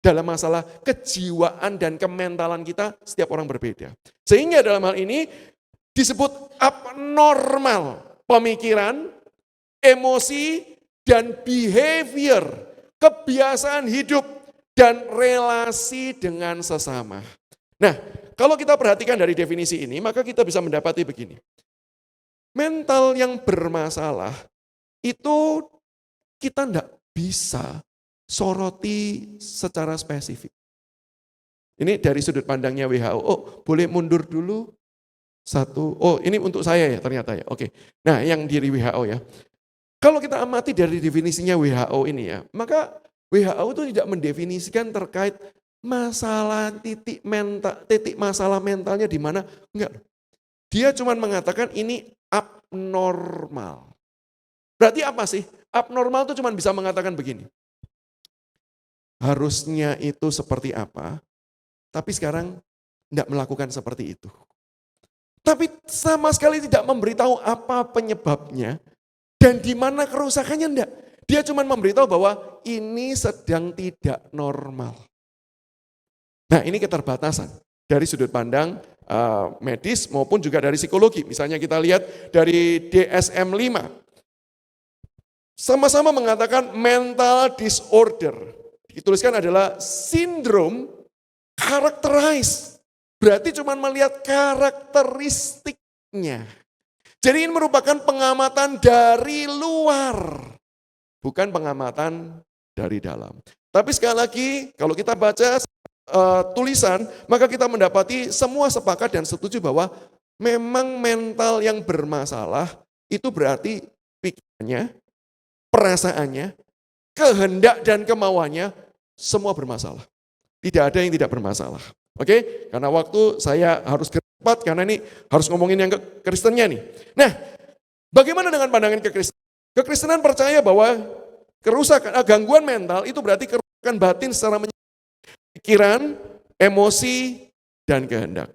Dalam masalah kejiwaan dan kementalan kita, setiap orang berbeda. Sehingga dalam hal ini disebut abnormal pemikiran, emosi, dan behavior, kebiasaan hidup, dan relasi dengan sesama. Nah, kalau kita perhatikan dari definisi ini, maka kita bisa mendapati begini. Mental yang bermasalah itu kita tidak bisa soroti secara spesifik. Ini dari sudut pandangnya WHO. Oh, boleh mundur dulu satu. Oh, ini untuk saya ya ternyata ya. Oke. Nah, yang dari WHO ya. Kalau kita amati dari definisinya WHO ini ya, maka WHO itu tidak mendefinisikan terkait masalah titik masalah mentalnya di mana, enggak. Dia cuma mengatakan ini abnormal. Berarti apa sih? Abnormal itu cuma bisa mengatakan begini. Harusnya itu seperti apa, tapi sekarang tidak melakukan seperti itu. Tapi sama sekali tidak memberitahu apa penyebabnya dan di mana kerusakannya enggak. Dia cuma memberitahu bahwa ini sedang tidak normal. Nah, ini keterbatasan dari sudut pandang medis maupun juga dari psikologi. Misalnya kita lihat dari DSM-5. Sama-sama mengatakan mental disorder. Dituliskan adalah sindrom characterized. Berarti cuma melihat karakteristiknya. Jadi ini merupakan pengamatan dari luar. Bukan pengamatan dari dalam. Tapi sekali lagi kalau kita baca tulisan, maka kita mendapati semua sepakat dan setuju bahwa memang mental yang bermasalah itu berarti pikirannya, perasaannya, kehendak dan kemauannya semua bermasalah. Tidak ada yang tidak bermasalah. Oke? Karena waktu saya harus cepat karena ini harus ngomongin yang Kristennya nih. Nah, bagaimana dengan pandangan kekristenan? Kekristenan percaya bahwa kerusakan, gangguan mental itu berarti kerusakan batin secara pikiran, emosi, dan kehendak.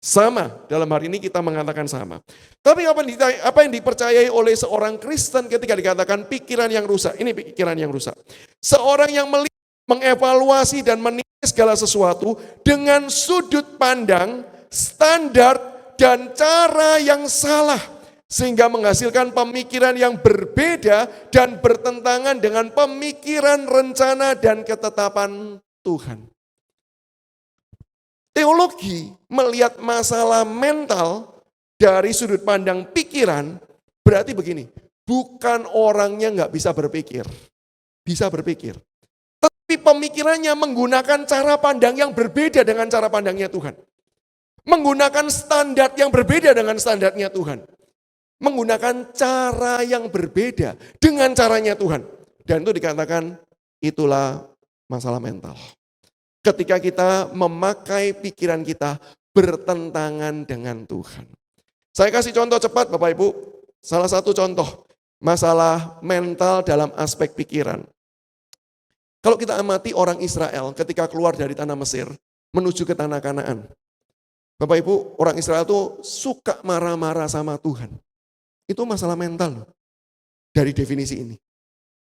Sama, dalam hari ini kita mengatakan sama. Tapi apa yang dipercayai oleh seorang Kristen ketika dikatakan pikiran yang rusak? Ini pikiran yang rusak. Seorang yang melihat, mengevaluasi dan menilai segala sesuatu dengan sudut pandang, standar, dan cara yang salah. Sehingga menghasilkan pemikiran yang berbeda dan bertentangan dengan pemikiran, rencana, dan ketetapan Tuhan. Teologi melihat masalah mental dari sudut pandang pikiran, berarti begini, bukan orangnya nggak bisa berpikir, bisa berpikir. Tapi pemikirannya menggunakan cara pandang yang berbeda dengan cara pandangnya Tuhan. Menggunakan standar yang berbeda dengan standarnya Tuhan. Menggunakan cara yang berbeda dengan caranya Tuhan. Dan itu dikatakan itulah masalah mental. Ketika kita memakai pikiran kita bertentangan dengan Tuhan. Saya kasih contoh cepat Bapak Ibu. Salah satu contoh masalah mental dalam aspek pikiran. Kalau kita amati orang Israel ketika keluar dari tanah Mesir menuju ke tanah Kanaan. Bapak Ibu, orang Israel itu suka marah-marah sama Tuhan. Itu masalah mental loh, dari definisi ini.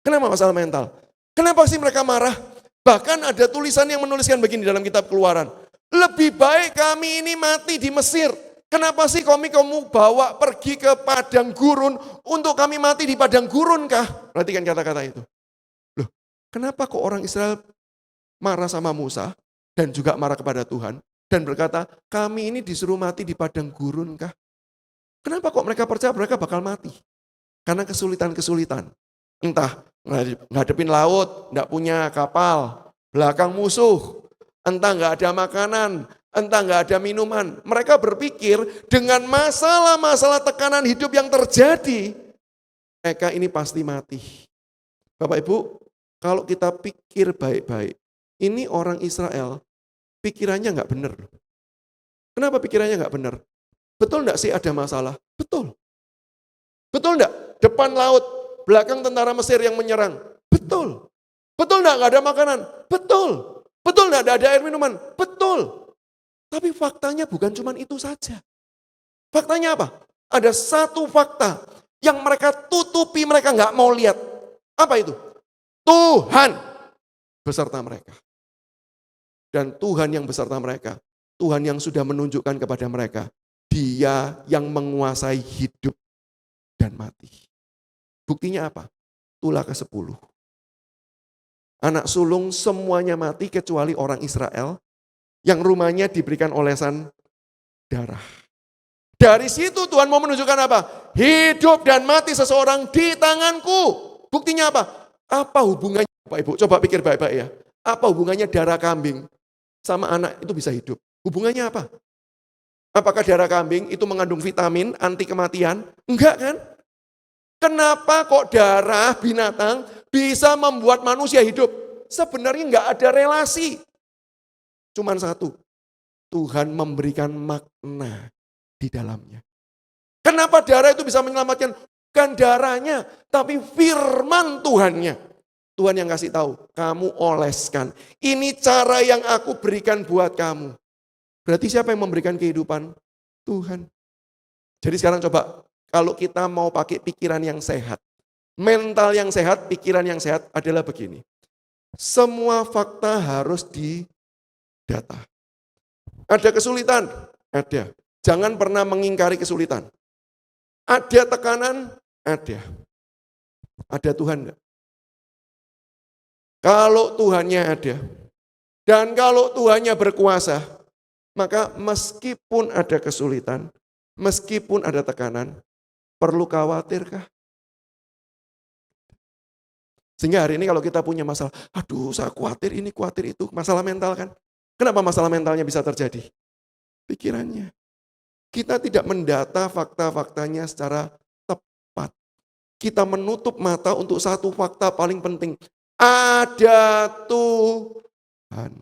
Kenapa masalah mental? Kenapa sih mereka marah? Bahkan ada tulisan yang menuliskan begini dalam kitab Keluaran. Lebih baik kami ini mati di Mesir. Kenapa sih kamu bawa pergi ke padang gurun untuk kami mati di padang gurun kah? Perhatikan kata-kata itu. Loh, kenapa kok orang Israel marah sama Musa dan juga marah kepada Tuhan dan berkata, kami ini disuruh mati di padang gurun kah? Kenapa kok mereka percaya mereka bakal mati? Karena kesulitan-kesulitan. Entah ngadepin laut, enggak punya kapal, belakang musuh, entah enggak ada makanan, entah enggak ada minuman. Mereka berpikir dengan masalah-masalah tekanan hidup yang terjadi, mereka ini pasti mati. Bapak Ibu, kalau kita pikir baik-baik, ini orang Israel, pikirannya enggak benar. Kenapa pikirannya enggak benar? Betul enggak sih ada masalah? Betul. Betul enggak? Depan laut, belakang tentara Mesir yang menyerang. Betul. Betul enggak ada makanan? Betul. Betul enggak ada air minuman? Betul. Tapi faktanya bukan cuma itu saja. Faktanya apa? Ada satu fakta yang mereka tutupi, mereka enggak mau lihat. Apa itu? Tuhan beserta mereka. Dan Tuhan yang beserta mereka, Tuhan yang sudah menunjukkan kepada mereka, Dia yang menguasai hidup dan mati. Buktinya apa? Tulah ke-10. Anak sulung semuanya mati kecuali orang Israel yang rumahnya diberikan olesan darah. Dari situ Tuhan mau menunjukkan apa? Hidup dan mati seseorang di tanganku. Buktinya apa? Apa hubungannya Bapak Ibu? Coba pikir baik-baik ya. Apa hubungannya darah kambing sama anak itu bisa hidup? Hubungannya apa? Apakah darah kambing itu mengandung vitamin anti kematian? Enggak kan? Kenapa kok darah binatang bisa membuat manusia hidup? Sebenarnya enggak ada relasi. Cuman satu, Tuhan memberikan makna di dalamnya. Kenapa darah itu bisa menyelamatkan? Bukan darahnya, tapi firman Tuhannya. Tuhan yang kasih tahu, kamu oleskan. Ini cara yang aku berikan buat kamu. Berarti siapa yang memberikan kehidupan? Tuhan. Jadi sekarang coba, kalau kita mau pakai pikiran yang sehat, mental yang sehat, pikiran yang sehat adalah begini. Semua fakta harus didata. Ada kesulitan? Ada. Jangan pernah mengingkari kesulitan. Ada tekanan? Ada. Ada Tuhan enggak? Kalau Tuhannya ada, dan kalau Tuhannya berkuasa, maka meskipun ada kesulitan, meskipun ada tekanan, perlu khawatirkah? Sehingga hari ini kalau kita punya masalah, aduh saya khawatir ini, khawatir itu, masalah mental kan. Kenapa masalah mentalnya bisa terjadi? Pikirannya. Kita tidak mendata fakta-faktanya secara tepat. Kita menutup mata untuk satu fakta paling penting. Ada Tuhan.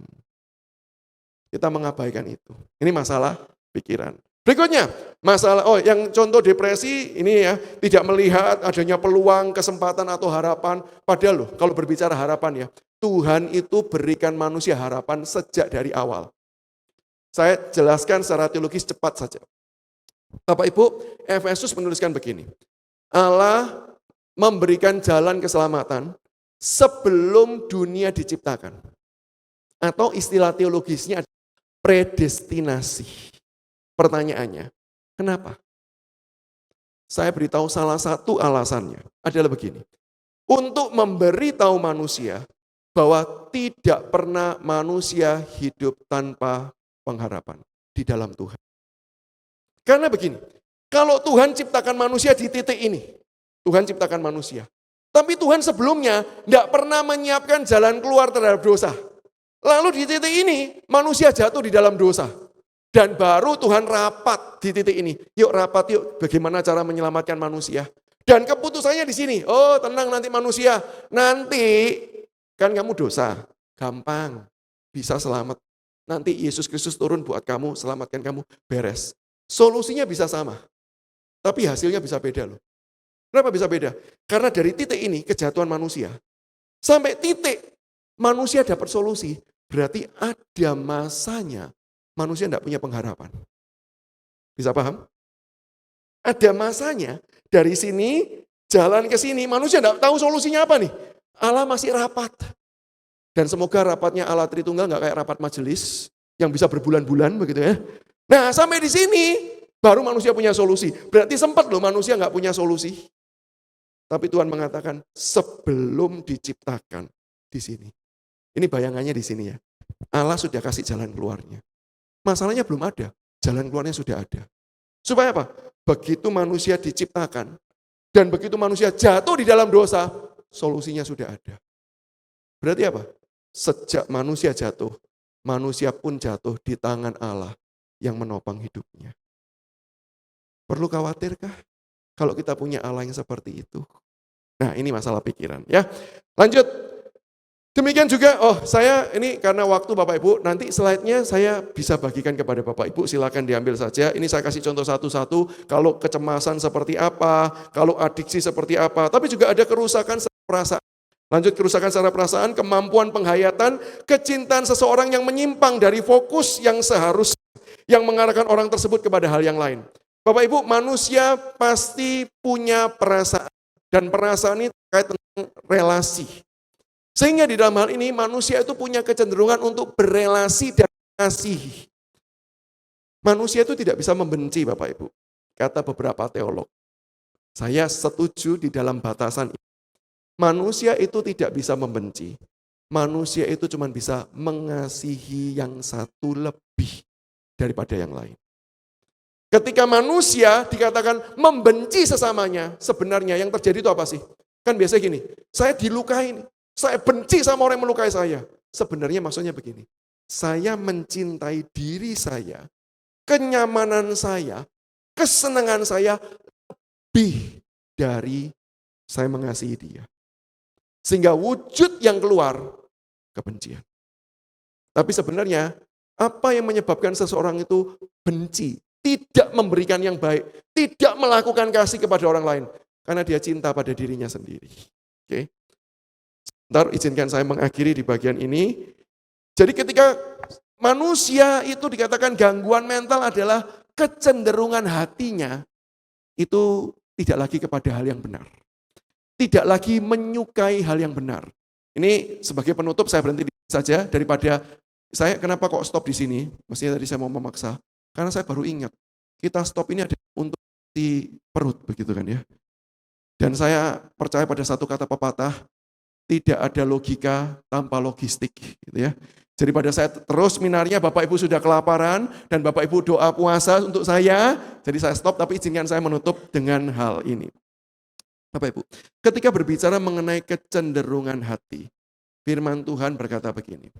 Kita mengabaikan itu. Ini masalah pikiran. Berikutnya, masalah yang contoh depresi ini ya, tidak melihat adanya peluang, kesempatan atau harapan. Padahal loh, kalau berbicara harapan ya, Tuhan itu berikan manusia harapan sejak dari awal. Saya jelaskan secara teologis cepat saja. Bapak Ibu, Efesus menuliskan begini. Allah memberikan jalan keselamatan sebelum dunia diciptakan. Atau istilah teologisnya adalah predestinasi. Pertanyaannya, kenapa? Saya beritahu salah satu alasannya adalah begini. Untuk memberitahu manusia bahwa tidak pernah manusia hidup tanpa pengharapan di dalam Tuhan. Karena begini, kalau Tuhan ciptakan manusia di titik ini, Tuhan ciptakan manusia. Tapi Tuhan sebelumnya tidak pernah menyiapkan jalan keluar terhadap dosa. Lalu di titik ini, manusia jatuh di dalam dosa. Dan baru Tuhan rapat di titik ini. Yuk rapat yuk, bagaimana cara menyelamatkan manusia. Dan keputusannya di sini, oh tenang nanti manusia, nanti kan kamu dosa, gampang, bisa selamat. Nanti Yesus Kristus turun buat kamu, selamatkan kamu, beres. Solusinya bisa sama, tapi hasilnya bisa beda loh. Kenapa bisa beda? Karena dari titik ini, kejatuhan manusia, sampai titik manusia dapat solusi, berarti ada masanya manusia tidak punya pengharapan. Bisa paham? Ada masanya, dari sini, jalan ke sini, manusia tidak tahu solusinya apa nih. Allah masih rapat. Dan semoga rapatnya Allah Tritunggal nggak kayak rapat majelis, yang bisa berbulan-bulan begitu ya. Nah sampai di sini, baru manusia punya solusi. Berarti sempat loh manusia nggak punya solusi. Tapi Tuhan mengatakan sebelum diciptakan di sini. Ini bayangannya di sini ya. Allah sudah kasih jalan keluarnya. Masalahnya belum ada, jalan keluarnya sudah ada. Supaya apa? Begitu manusia diciptakan, dan begitu manusia jatuh di dalam dosa, solusinya sudah ada. Berarti apa? Sejak manusia jatuh, manusia pun jatuh di tangan Allah yang menopang hidupnya. Perlu khawatirkah kalau kita punya Allah yang seperti itu? Nah ini masalah pikiran ya. Lanjut. Demikian juga, saya ini karena waktu Bapak Ibu, nanti slide-nya saya bisa bagikan kepada Bapak Ibu, silakan diambil saja. Ini saya kasih contoh satu-satu, kalau kecemasan seperti apa, kalau adiksi seperti apa, tapi juga ada kerusakan secara perasaan. Lanjut kerusakan secara perasaan, kemampuan penghayatan, kecintaan seseorang yang menyimpang dari fokus yang seharusnya, yang mengarahkan orang tersebut kepada hal yang lain. Bapak Ibu, manusia pasti punya perasaan, dan perasaan ini terkait dengan relasi. Sehingga di dalam hal ini manusia itu punya kecenderungan untuk berelasi dan mengasihi. Manusia itu tidak bisa membenci Bapak Ibu, kata beberapa teolog. Saya setuju di dalam batasan ini. Manusia itu tidak bisa membenci. Manusia itu cuma bisa mengasihi yang satu lebih daripada yang lain. Ketika manusia dikatakan membenci sesamanya, sebenarnya yang terjadi itu apa sih? Kan biasanya gini, saya dilukai nih. Saya benci sama orang yang melukai saya. Sebenarnya maksudnya begini, saya mencintai diri saya, kenyamanan saya, kesenangan saya lebih dari saya mengasihi dia. Sehingga wujud yang keluar, kebencian. Tapi sebenarnya, apa yang menyebabkan seseorang itu benci, tidak memberikan yang baik, tidak melakukan kasih kepada orang lain, karena dia cinta pada dirinya sendiri. Oke. Ntar izinkan saya mengakhiri di bagian ini. Jadi ketika manusia itu dikatakan gangguan mental adalah kecenderungan hatinya itu tidak lagi kepada hal yang benar. Tidak lagi menyukai hal yang benar. Ini sebagai penutup saya berhenti saja daripada saya kenapa kok stop di sini? Mestinya tadi saya mau memaksa. Karena saya baru ingat, kita stop ini ada untuk di perut begitu kan ya. Dan saya percaya pada satu kata pepatah, tidak ada logika tanpa logistik, gitu ya. Jadi pada saya terus minarnya Bapak Ibu sudah kelaparan dan Bapak Ibu doa puasa untuk saya, jadi saya stop tapi izinkan saya menutup dengan hal ini. Bapak Ibu, ketika berbicara mengenai kecenderungan hati, firman Tuhan berkata begini.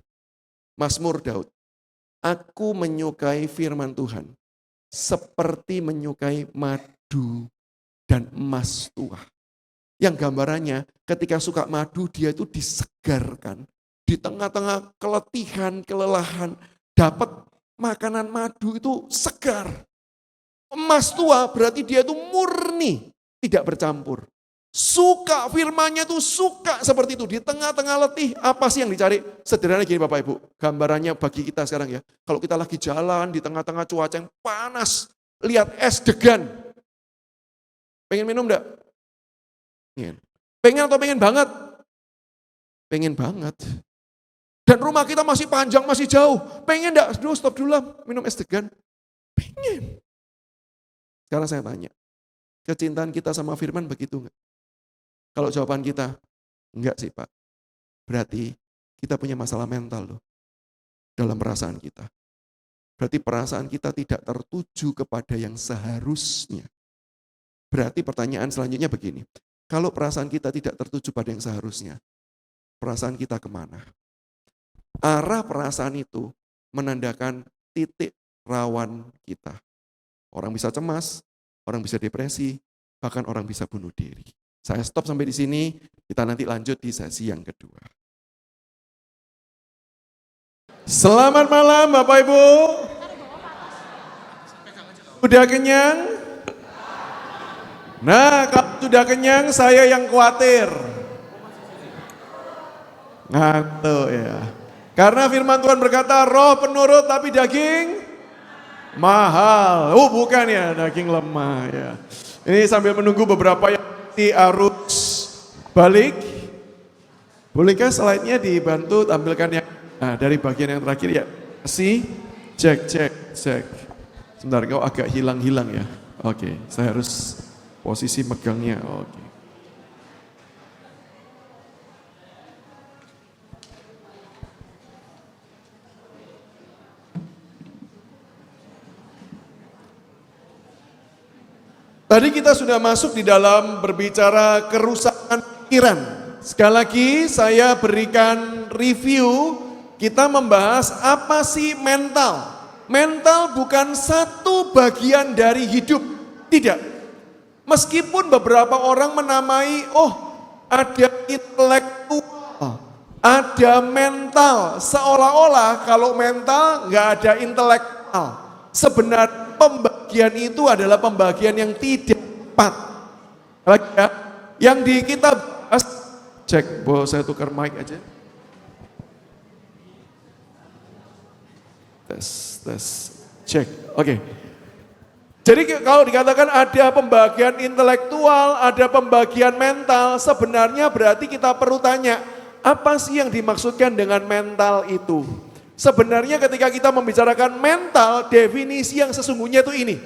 Mazmur Daud, aku menyukai firman Tuhan seperti menyukai madu dan emas tua. Yang gambarannya ketika suka madu dia itu disegarkan. Di tengah-tengah keletihan, kelelahan, dapat makanan madu itu segar. Emas tua berarti dia itu murni, tidak bercampur. Suka firman-Nya tuh suka seperti itu. Di tengah-tengah letih, apa sih yang dicari? Sederhana gini Bapak Ibu, gambarannya bagi kita sekarang ya. Kalau kita lagi jalan di tengah-tengah cuaca yang panas, lihat es degan. Pengen minum enggak? Pengen. Pengen atau pengen banget? Pengen banget. Dan rumah kita masih panjang, masih jauh. Pengen enggak? Aduh, stop dulu lah, minum es degan. Pengen. Sekarang saya tanya, kecintaan kita sama firman begitu enggak? Kalau jawaban kita, enggak sih Pak. Berarti kita punya masalah mental loh, dalam perasaan kita. Berarti perasaan kita tidak tertuju kepada yang seharusnya. Berarti pertanyaan selanjutnya begini, kalau perasaan kita tidak tertuju pada yang seharusnya, perasaan kita kemana? Arah perasaan itu menandakan titik rawan kita. Orang bisa cemas, orang bisa depresi, bahkan orang bisa bunuh diri. Saya stop sampai di sini, kita nanti lanjut di sesi yang kedua. Selamat malam Bapak Ibu. Udah kenyang? Nah, kalau sudah kenyang saya yang khawatir. Ngantuk ya. Karena firman Tuhan berkata, roh penurut tapi daging mahal. Oh bukan ya, daging lemah ya. Ini sambil menunggu beberapa yang di arus balik. Bolehkah slide-nya dibantu tampilkan yang dari bagian yang terakhir ya. Cek. Sebentar, kau agak hilang-hilang ya. Oke, saya harus posisi megangnya. Oke. Tadi kita sudah masuk di dalam berbicara kerusakan pikiran. Sekali lagi saya berikan review, kita membahas apa sih mental. Mental bukan satu bagian dari hidup, tidak. Meskipun beberapa orang menamai, ada intelektual, ada mental. Seolah-olah kalau mental nggak ada intelektual. Sebenarnya pembagian itu adalah pembagian yang tidak tepat. Lagi ya, yang di kita bahas, cek, boleh saya tukar mic aja. Tes, cek, oke. Jadi kalau dikatakan ada pembagian intelektual, ada pembagian mental, sebenarnya berarti kita perlu tanya, apa sih yang dimaksudkan dengan mental itu? Sebenarnya ketika kita membicarakan mental, definisi yang sesungguhnya itu ini.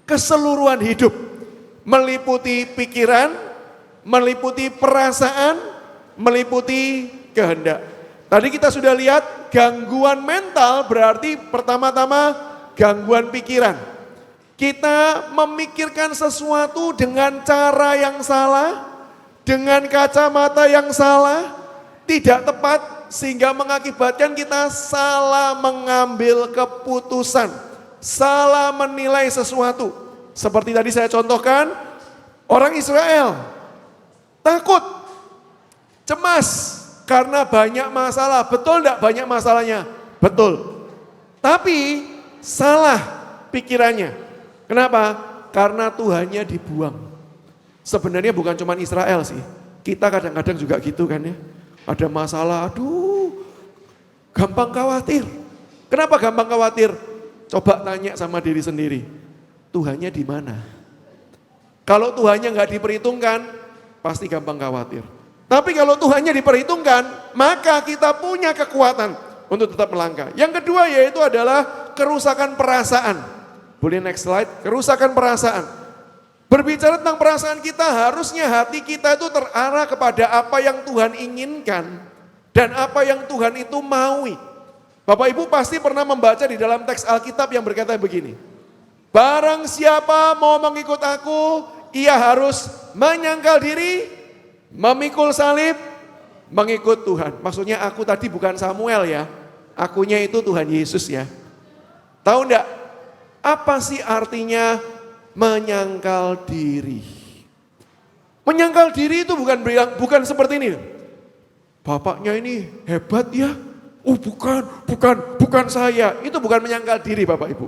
Keseluruhan hidup, meliputi pikiran, meliputi perasaan, meliputi kehendak. Tadi kita sudah lihat gangguan mental berarti pertama-tama gangguan pikiran. Kita memikirkan sesuatu dengan cara yang salah, dengan kacamata yang salah, tidak tepat, sehingga mengakibatkan kita salah mengambil keputusan, salah menilai sesuatu. Seperti tadi saya contohkan, orang Israel takut, cemas karena banyak masalah. Betul enggak banyak masalahnya? Betul. Tapi salah pikirannya. Kenapa? Karena Tuhannya dibuang. Sebenarnya bukan cuma Israel sih. Kita kadang-kadang juga gitu kan ya. Ada masalah, aduh, gampang khawatir. Kenapa gampang khawatir? Coba tanya sama diri sendiri, Tuhannya di mana? Kalau Tuhannya nggak diperhitungkan, pasti gampang khawatir. Tapi kalau Tuhannya diperhitungkan, maka kita punya kekuatan untuk tetap melangkah. Yang kedua yaitu adalah kerusakan perasaan. Boleh next slide, kerusakan perasaan. Berbicara tentang perasaan kita, harusnya hati kita itu terarah kepada apa yang Tuhan inginkan dan apa yang Tuhan itu maui. Bapak Ibu pasti pernah membaca di dalam teks Alkitab yang berkata begini, barang siapa mau mengikut aku, ia harus menyangkal diri, memikul salib, mengikut Tuhan. Maksudnya aku tadi bukan Samuel ya, akunya itu Tuhan Yesus ya. Tahu enggak, apa sih artinya menyangkal diri? Menyangkal diri itu bukan seperti ini. Bapaknya ini hebat ya. Oh bukan saya. Itu bukan menyangkal diri Bapak Ibu.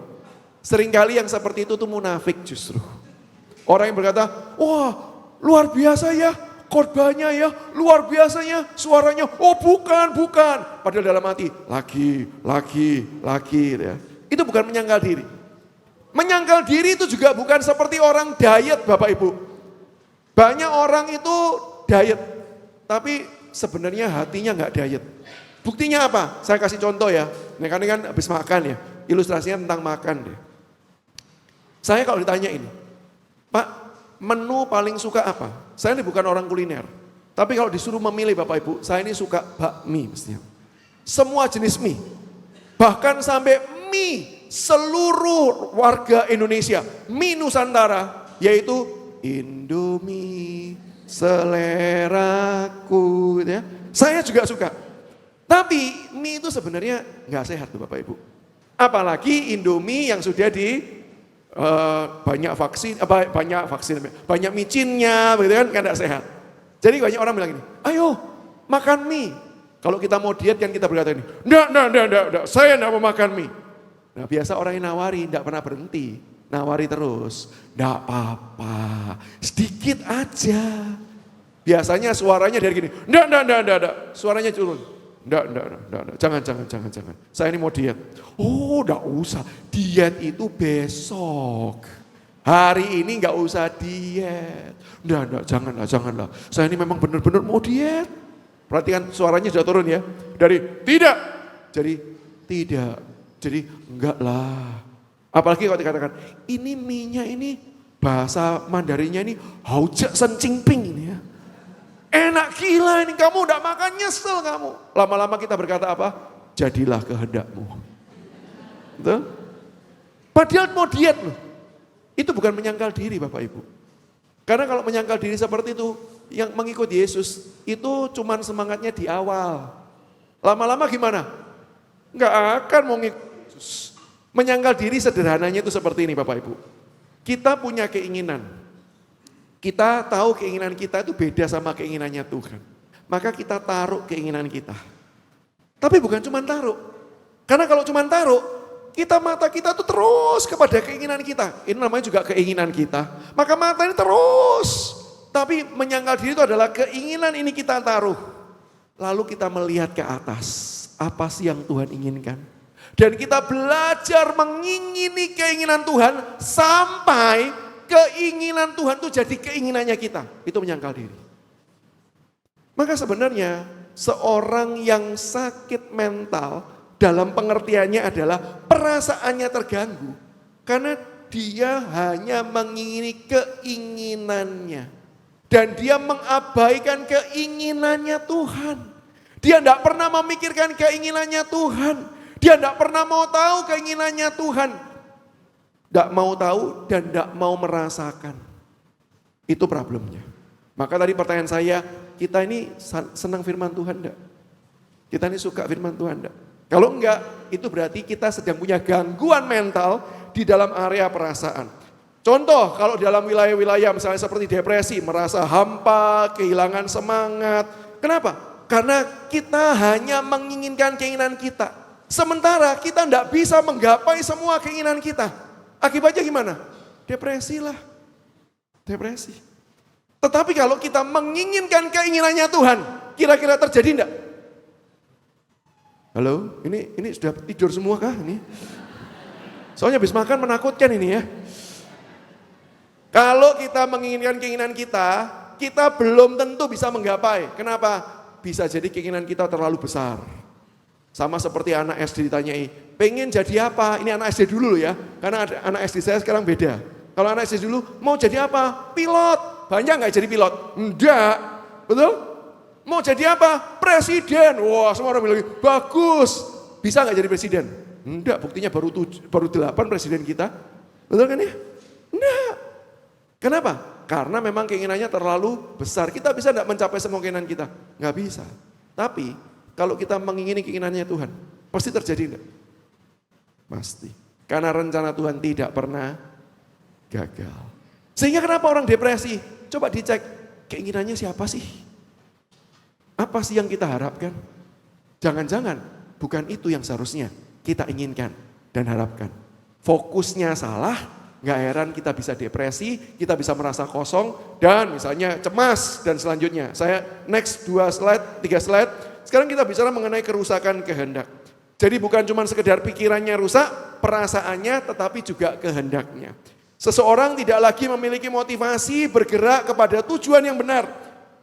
Seringkali yang seperti itu tuh munafik justru. Orang yang berkata, wah luar biasa ya, khotbahnya ya, luar biasanya suaranya. Oh bukan. Padahal dalam hati, lagi gitu ya. Itu bukan menyangkal diri. Menyangkal diri itu juga bukan seperti orang diet Bapak Ibu. Banyak orang itu diet, tapi sebenarnya hatinya nggak diet. Buktinya apa? Saya kasih contoh ya. Ini kan habis makan ya, ilustrasinya tentang makan deh. Saya kalau ditanya ini, Pak, menu paling suka apa? Saya ini bukan orang kuliner. Tapi kalau disuruh memilih Bapak Ibu, saya ini suka bakmi mestinya. Semua jenis mie. Bahkan sampai mie seluruh warga Indonesia. Mie Nusantara, yaitu Indomie seleraku. Ya. Saya juga suka. Tapi mie itu sebenarnya nggak sehat tuh Bapak Ibu. Apalagi Indomie yang sudah banyak micinnya, begitu kan nggak sehat. Jadi banyak orang bilang ini, ayo makan mie. Kalau kita mau diet kan kita berkata ini, enggak, saya enggak mau makan mie. Nah biasa orang yang nawari, enggak pernah berhenti. Nawari terus, enggak apa-apa, sedikit aja. Biasanya suaranya dari gini, enggak, suaranya turun. Enggak, jangan. Saya ini mau diet. Oh enggak usah, diet itu besok. Hari ini enggak usah diet. Enggak, janganlah. Saya ini memang benar-benar mau diet. Perhatikan suaranya sudah turun ya. Dari tidak, jadi tidak. Jadi enggak lah. Apalagi kalau dikatakan, ini mie-nya ini bahasa Mandarinnya ini haujak sencingping ini ya. Enak gila ini, kamu udah makan nyesel kamu. Lama-lama kita berkata apa? Jadilah kehendakmu. Betul? Padahal mau diet loh. Itu bukan menyangkal diri Bapak Ibu. Karena kalau menyangkal diri seperti itu, yang mengikut Yesus itu cuman semangatnya di awal. Lama-lama gimana? Enggak akan mau ngikut Yesus. Menyangkal diri sederhananya itu seperti ini Bapak Ibu. Kita punya keinginan. Kita tahu keinginan kita itu beda sama keinginannya Tuhan. Maka kita taruh keinginan kita. Tapi bukan cuma taruh. Karena kalau cuma taruh, mata kita tuh terus kepada keinginan kita. Ini namanya juga keinginan kita. Maka mata ini terus. Tapi menyangkal diri itu adalah keinginan ini kita taruh. Lalu kita melihat ke atas. Apa sih yang Tuhan inginkan? Dan kita belajar mengingini keinginan Tuhan sampai keinginan Tuhan itu jadi keinginannya kita. Itu menyangkal diri. Maka sebenarnya seorang yang sakit mental dalam pengertiannya adalah perasaannya terganggu. Karena dia hanya mengingini keinginannya. Dan dia mengabaikan keinginannya Tuhan. Dia tidak pernah memikirkan keinginannya Tuhan. Dia tidak pernah mau tahu keinginannya Tuhan. Tidak mau tahu dan tidak mau merasakan. Itu problemnya. Maka tadi pertanyaan saya, kita ini senang firman Tuhan enggak? Kita ini suka firman Tuhan enggak? Kalau enggak, itu berarti kita sedang punya gangguan mental di dalam area perasaan. Contoh, kalau dalam wilayah-wilayah misalnya seperti depresi, merasa hampa, kehilangan semangat. Kenapa? Karena kita hanya menginginkan keinginan kita. Sementara kita tidak bisa menggapai semua keinginan kita. Akibatnya gimana? Depresi lah. Depresi. Tetapi kalau kita menginginkan keinginannya Tuhan, kira-kira terjadi enggak? Halo, ini sudah tidur semua kah ini? Soalnya habis makan menakutkan ini ya. Kalau kita menginginkan keinginan kita belum tentu bisa menggapai. Kenapa? Bisa jadi keinginan kita terlalu besar. Sama seperti anak SD ditanyai, pengen jadi apa? Ini anak SD dulu ya, karena anak SD saya sekarang beda. Kalau anak SD dulu, mau jadi apa? Pilot. Banyak nggak jadi pilot? Enggak, betul? Mau jadi apa? Presiden. Wah, semua orang bilang, bagus. Bisa nggak jadi presiden? Enggak, buktinya baru 8 presiden kita. Betul kan ya? Enggak. Kenapa? Karena memang keinginannya terlalu besar. Kita bisa enggak mencapai semua keinginan kita? Nggak bisa. Tapi kalau kita mengingini keinginannya Tuhan, pasti terjadi enggak? Pasti. Karena rencana Tuhan tidak pernah gagal. Sehingga kenapa orang depresi? Coba dicek keinginannya siapa sih? Apa sih yang kita harapkan? Jangan-jangan bukan itu yang seharusnya kita inginkan dan harapkan. Fokusnya salah, Nggak heran kita bisa depresi, kita bisa merasa kosong, dan misalnya cemas, dan selanjutnya. Saya next 2 slide, 3 slide. Sekarang kita bicara mengenai kerusakan kehendak. Jadi bukan cuma sekedar pikirannya rusak, perasaannya, tetapi juga kehendaknya. Seseorang tidak lagi memiliki motivasi bergerak kepada tujuan yang benar,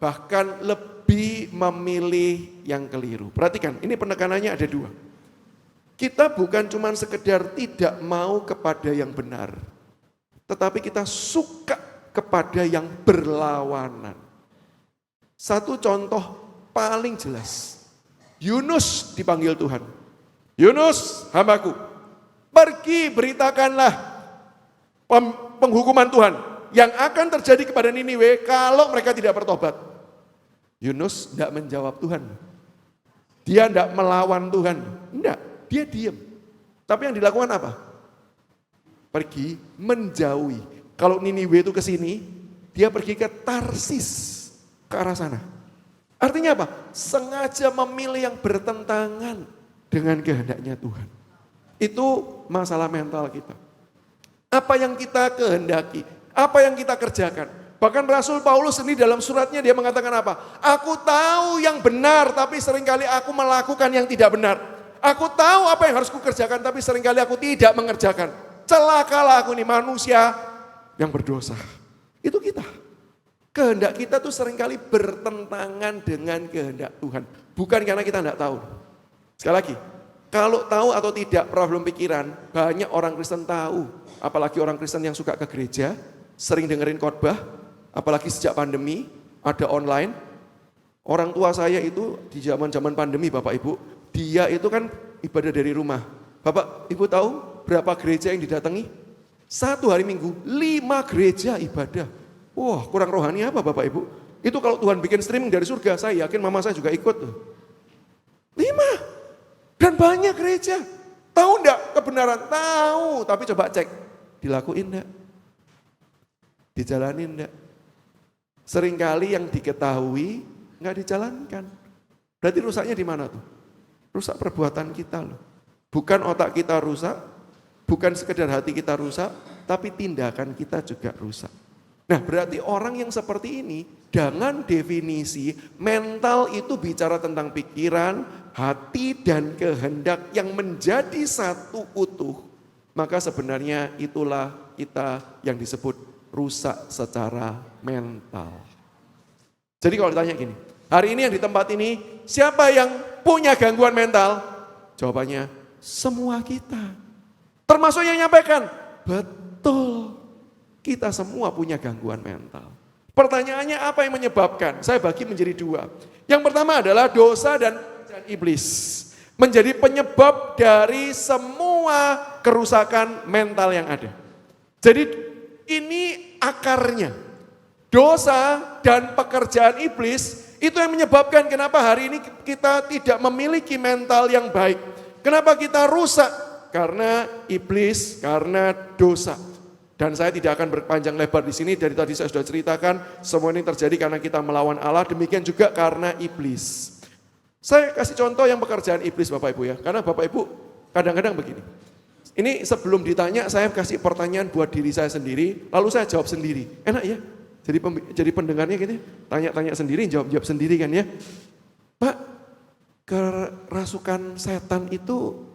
bahkan lebih memilih yang keliru. Perhatikan, ini penekanannya ada 2. Kita bukan cuma sekedar tidak mau kepada yang benar, tetapi kita suka kepada yang berlawanan. Satu contoh paling jelas, Yunus dipanggil Tuhan. Yunus, hambaku, pergi beritakanlah penghukuman Tuhan yang akan terjadi kepada Niniwe kalau mereka tidak bertobat. Yunus tidak menjawab Tuhan. Dia tidak melawan Tuhan. Tidak, dia diam. Tapi yang dilakukan apa? Pergi menjauhi. Kalau Niniwe itu ke sini, dia pergi ke Tarsis, ke arah sana. Artinya apa? Sengaja memilih yang bertentangan dengan kehendaknya Tuhan. Itu masalah mental kita. Apa yang kita kehendaki, apa yang kita kerjakan. Bahkan Rasul Paulus sendiri dalam suratnya dia mengatakan apa? Aku tahu yang benar, tapi seringkali aku melakukan yang tidak benar. Aku tahu apa yang harus kukerjakan, tapi seringkali aku tidak mengerjakan. Celakalah aku nih manusia yang berdosa. Itu kita. Kehendak kita tuh seringkali bertentangan dengan kehendak Tuhan. Bukan karena kita tidak tahu. Sekali lagi, kalau tahu atau tidak problem pikiran, banyak orang Kristen tahu. Apalagi orang Kristen yang suka ke gereja, sering dengerin khotbah, apalagi sejak pandemi, ada online. Orang tua saya itu di zaman-zaman pandemi Bapak Ibu, dia itu kan ibadah dari rumah. Bapak Ibu tahu berapa gereja yang didatangi? 1 hari Minggu, 5 gereja ibadah. Wah, kurang rohani apa Bapak Ibu? Itu kalau Tuhan bikin streaming dari surga, saya yakin mama saya juga ikut. 5. Dan banyak gereja. Tahu enggak kebenaran? Tahu, tapi coba cek. Dilakuin enggak? Dijalanin enggak? Seringkali yang diketahui enggak dijalankan. Berarti rusaknya di mana tuh? Rusak perbuatan kita loh. Bukan otak kita rusak, bukan sekedar hati kita rusak, tapi tindakan kita juga rusak. Nah, berarti orang yang seperti ini dengan definisi mental itu bicara tentang pikiran, hati dan kehendak yang menjadi satu utuh. Maka sebenarnya itulah kita yang disebut rusak secara mental. Jadi kalau ditanya gini, hari ini yang di tempat ini siapa yang punya gangguan mental? Jawabannya semua kita. Termasuk yang nyampaikan, betul. Kita semua punya gangguan mental. Pertanyaannya apa yang menyebabkan? Saya bagi menjadi 2. Yang pertama adalah dosa dan pekerjaan iblis. Menjadi penyebab dari semua kerusakan mental yang ada. Jadi ini akarnya. Dosa dan pekerjaan iblis itu yang menyebabkan kenapa hari ini kita tidak memiliki mental yang baik. Kenapa kita rusak? Karena iblis, karena dosa. Dan saya tidak akan berpanjang lebar di sini, dari tadi saya sudah ceritakan, semua ini terjadi karena kita melawan Allah, demikian juga karena iblis. Saya kasih contoh yang pekerjaan iblis Bapak Ibu ya, karena Bapak Ibu kadang-kadang begini. Ini sebelum ditanya, saya kasih pertanyaan buat diri saya sendiri, lalu saya jawab sendiri. Enak ya? Jadi pendengarnya gini, tanya-tanya sendiri, jawab sendiri kan ya. Pak, kerasukan setan itu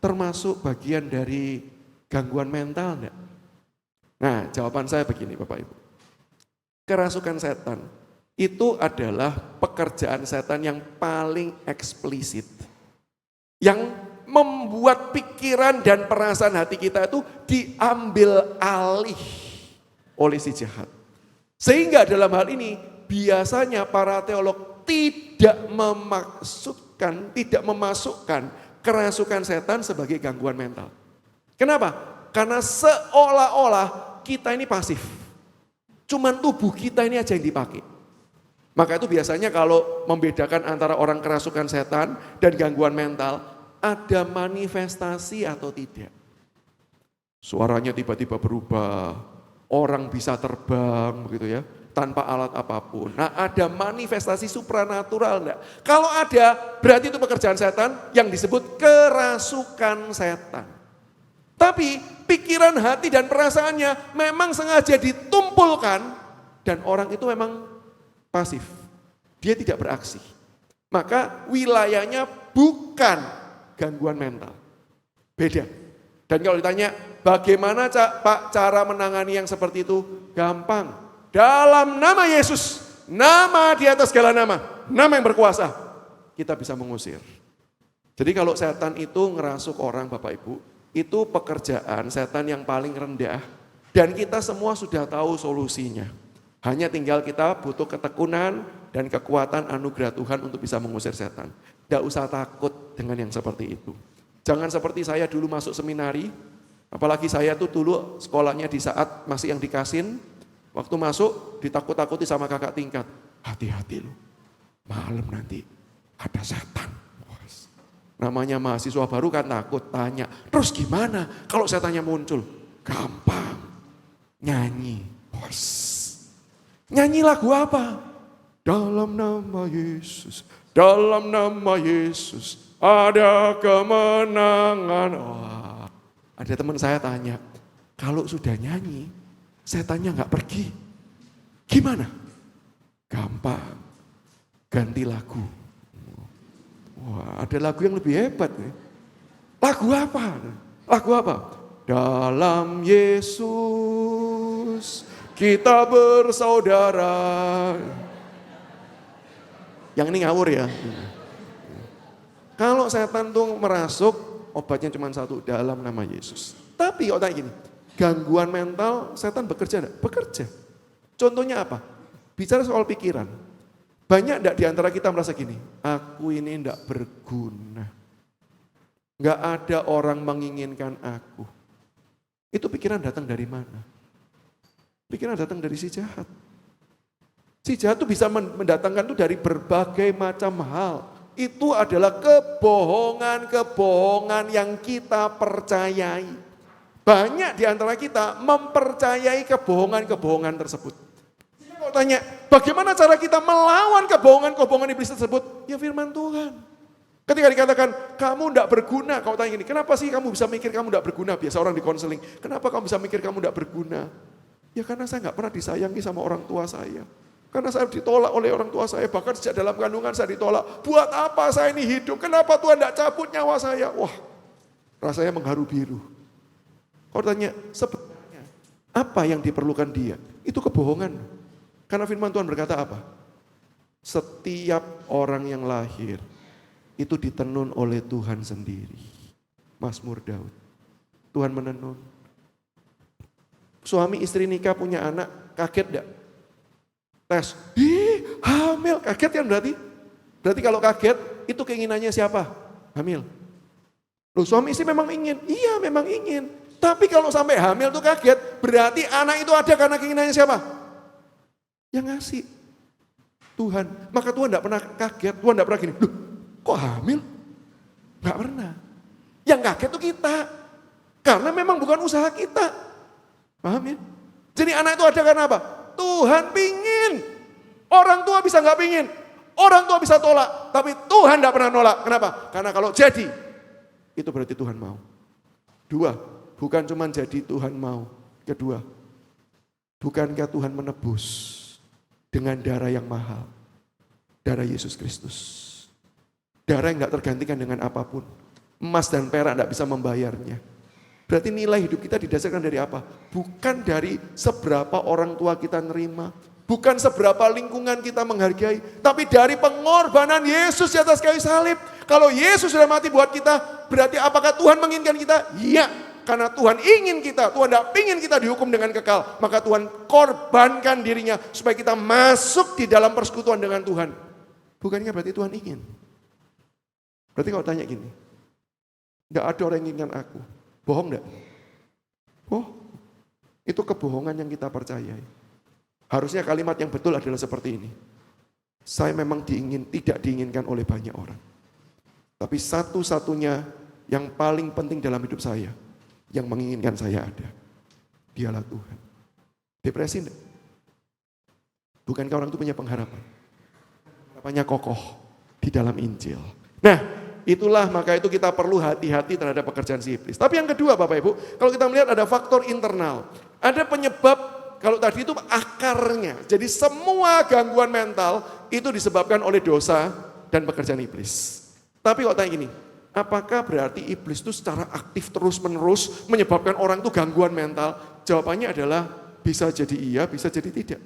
termasuk bagian dari gangguan mental enggak? Nah, jawaban saya begini Bapak Ibu. Kerasukan setan itu adalah pekerjaan setan yang paling eksplisit. Yang membuat pikiran dan perasaan hati kita itu diambil alih oleh si jahat. Sehingga dalam hal ini biasanya para teolog tidak memasukkan kerasukan setan sebagai gangguan mental. Kenapa? Karena seolah-olah kita ini pasif. Cuman tubuh kita ini aja yang dipakai. Maka itu biasanya kalau membedakan antara orang kerasukan setan dan gangguan mental, ada manifestasi atau tidak. Suaranya tiba-tiba berubah, orang bisa terbang begitu ya, tanpa alat apapun. Nah, ada manifestasi supranatural enggak? Kalau ada, berarti itu pekerjaan setan yang disebut kerasukan setan. Tapi pikiran, hati, dan perasaannya memang sengaja ditumpulkan dan orang itu memang pasif. Dia tidak beraksi. Maka wilayahnya bukan gangguan mental. Beda. Dan kalau ditanya, bagaimana Pak cara menangani yang seperti itu? Gampang. Dalam nama Yesus, nama di atas segala nama yang berkuasa, kita bisa mengusir. Jadi kalau setan itu ngerasuk orang Bapak Ibu, itu pekerjaan setan yang paling rendah dan kita semua sudah tahu solusinya. Hanya tinggal kita butuh ketekunan dan kekuatan anugerah Tuhan untuk bisa mengusir setan. Tidak usah takut dengan yang seperti itu. Jangan seperti saya dulu masuk seminari, apalagi saya tuh dulu sekolahnya di saat masih yang di Kasin, waktu masuk ditakut-takuti sama kakak tingkat. Hati-hati loh, malam nanti ada setan. Namanya mahasiswa baru kan takut, tanya, terus gimana kalau setannya muncul? Gampang, nyanyi. Nyanyi lagu apa? Dalam nama Yesus, dalam nama Yesus ada kemenangan. Wah, ada teman saya tanya, kalau sudah nyanyi, setannya nggak pergi, gimana? Gampang, ganti lagu. Wah, ada lagu yang lebih hebat nih. Lagu apa? Lagu apa? Dalam Yesus kita bersaudara. Yang ini ngawur ya. Kalau setan tuh merasuk, obatnya cuma satu, dalam nama Yesus. Tapi kalau tanya gini, gangguan mental setan bekerja enggak? Bekerja. Contohnya apa? Bicara soal pikiran. Banyak enggak di antara kita merasa gini, aku ini enggak berguna. Enggak ada orang menginginkan aku. Itu pikiran datang dari mana? Pikiran datang dari si jahat. Si jahat itu bisa mendatangkan itu dari berbagai macam hal. Itu adalah kebohongan-kebohongan yang kita percayai. Banyak di antara kita mempercayai kebohongan-kebohongan tersebut. Kalau tanya, bagaimana cara kita melawan kebohongan-kebohongan iblis tersebut? Ya firman Tuhan. Ketika dikatakan, kamu tidak berguna, kau tanya gini, kenapa sih kamu bisa mikir kamu tidak berguna? Biasa orang di konseling, kenapa kamu bisa mikir kamu tidak berguna? Ya karena saya nggak pernah disayangi sama orang tua saya. Karena saya ditolak oleh orang tua saya, bahkan sejak dalam kandungan saya ditolak. Buat apa saya ini hidup? Kenapa Tuhan tidak cabut nyawa saya? Wah, rasanya mengharu biru. Kau tanya, sebenarnya apa yang diperlukan dia? Itu kebohongan. Karena firman Tuhan berkata apa? Setiap orang yang lahir itu ditenun oleh Tuhan sendiri. Mazmur Daud. Tuhan menenun. Suami istri nikah punya anak, kaget enggak? Tes, hamil, kaget kan berarti? Berarti kalau kaget, itu keinginannya siapa? Hamil. Loh, suami istri memang ingin? Iya memang ingin. Tapi kalau sampai hamil tuh kaget, berarti anak itu ada karena keinginannya siapa? Yang ngasih. Tuhan. Maka Tuhan enggak pernah kaget, Tuhan enggak pernah gini, loh kok hamil? Enggak pernah. Yang kaget itu kita. Karena memang bukan usaha kita. Paham ya? Jadi anak itu ada karena apa? Tuhan pingin. Orang tua bisa nggak pingin. Orang tua bisa tolak. Tapi Tuhan nggak pernah nolak. Kenapa? Karena kalau jadi, itu berarti Tuhan mau. Dua, bukan cuma jadi Tuhan mau. Kedua, bukankah Tuhan menebus dengan darah yang mahal? Darah Yesus Kristus. Darah yang nggak tergantikan dengan apapun. Emas dan perak nggak bisa membayarnya. Berarti nilai hidup kita didasarkan dari apa? Bukan dari seberapa orang tua kita nerima. Bukan seberapa lingkungan kita menghargai. Tapi dari pengorbanan Yesus di atas kayu salib. Kalau Yesus sudah mati buat kita, berarti apakah Tuhan menginginkan kita? Iya. Karena Tuhan ingin kita. Tuhan tidak ingin kita dihukum dengan kekal. Maka Tuhan korbankan dirinya supaya kita masuk di dalam persekutuan dengan Tuhan. Bukannya berarti Tuhan ingin. Berarti kalau tanya gini, tidak ada orang yang inginkan aku. Bohong enggak? Oh, itu kebohongan yang kita percayai. Harusnya kalimat yang betul adalah seperti ini. Saya memang tidak diinginkan oleh banyak orang. Tapi satu-satunya yang paling penting dalam hidup saya, yang menginginkan saya ada. Dialah Tuhan. Depresi enggak? Bukankah orang itu punya pengharapan? Harapannya kokoh di dalam Injil. Nah, Itulah maka itu kita perlu hati-hati terhadap pekerjaan si iblis. Tapi yang kedua Bapak Ibu, kalau kita melihat ada faktor internal. Ada penyebab, kalau tadi itu akarnya. Jadi semua gangguan mental itu disebabkan oleh dosa dan pekerjaan iblis. Tapi kok tanya gini, apakah berarti iblis itu secara aktif terus-menerus menyebabkan orang itu gangguan mental? Jawabannya adalah bisa jadi iya, bisa jadi tidak.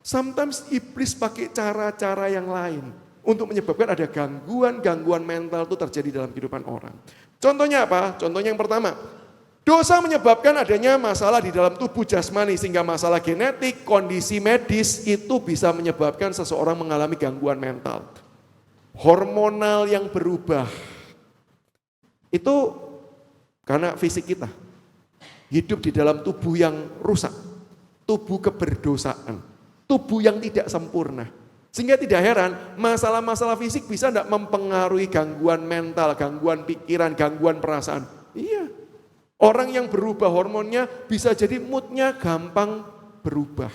Sometimes iblis pakai cara-cara yang lain untuk menyebabkan ada gangguan-gangguan mental itu terjadi dalam kehidupan orang. Contohnya apa? Contohnya yang pertama, dosa menyebabkan adanya masalah di dalam tubuh jasmani sehingga masalah genetik, kondisi medis itu bisa menyebabkan seseorang mengalami gangguan mental. Hormonal yang berubah. Itu karena fisik kita. Hidup di dalam tubuh yang rusak. Tubuh keberdosaan. Tubuh yang tidak sempurna. Sehingga tidak heran masalah-masalah fisik bisa tidak mempengaruhi gangguan mental, gangguan pikiran, gangguan perasaan. Iya. Orang yang berubah hormonnya bisa jadi moodnya gampang berubah.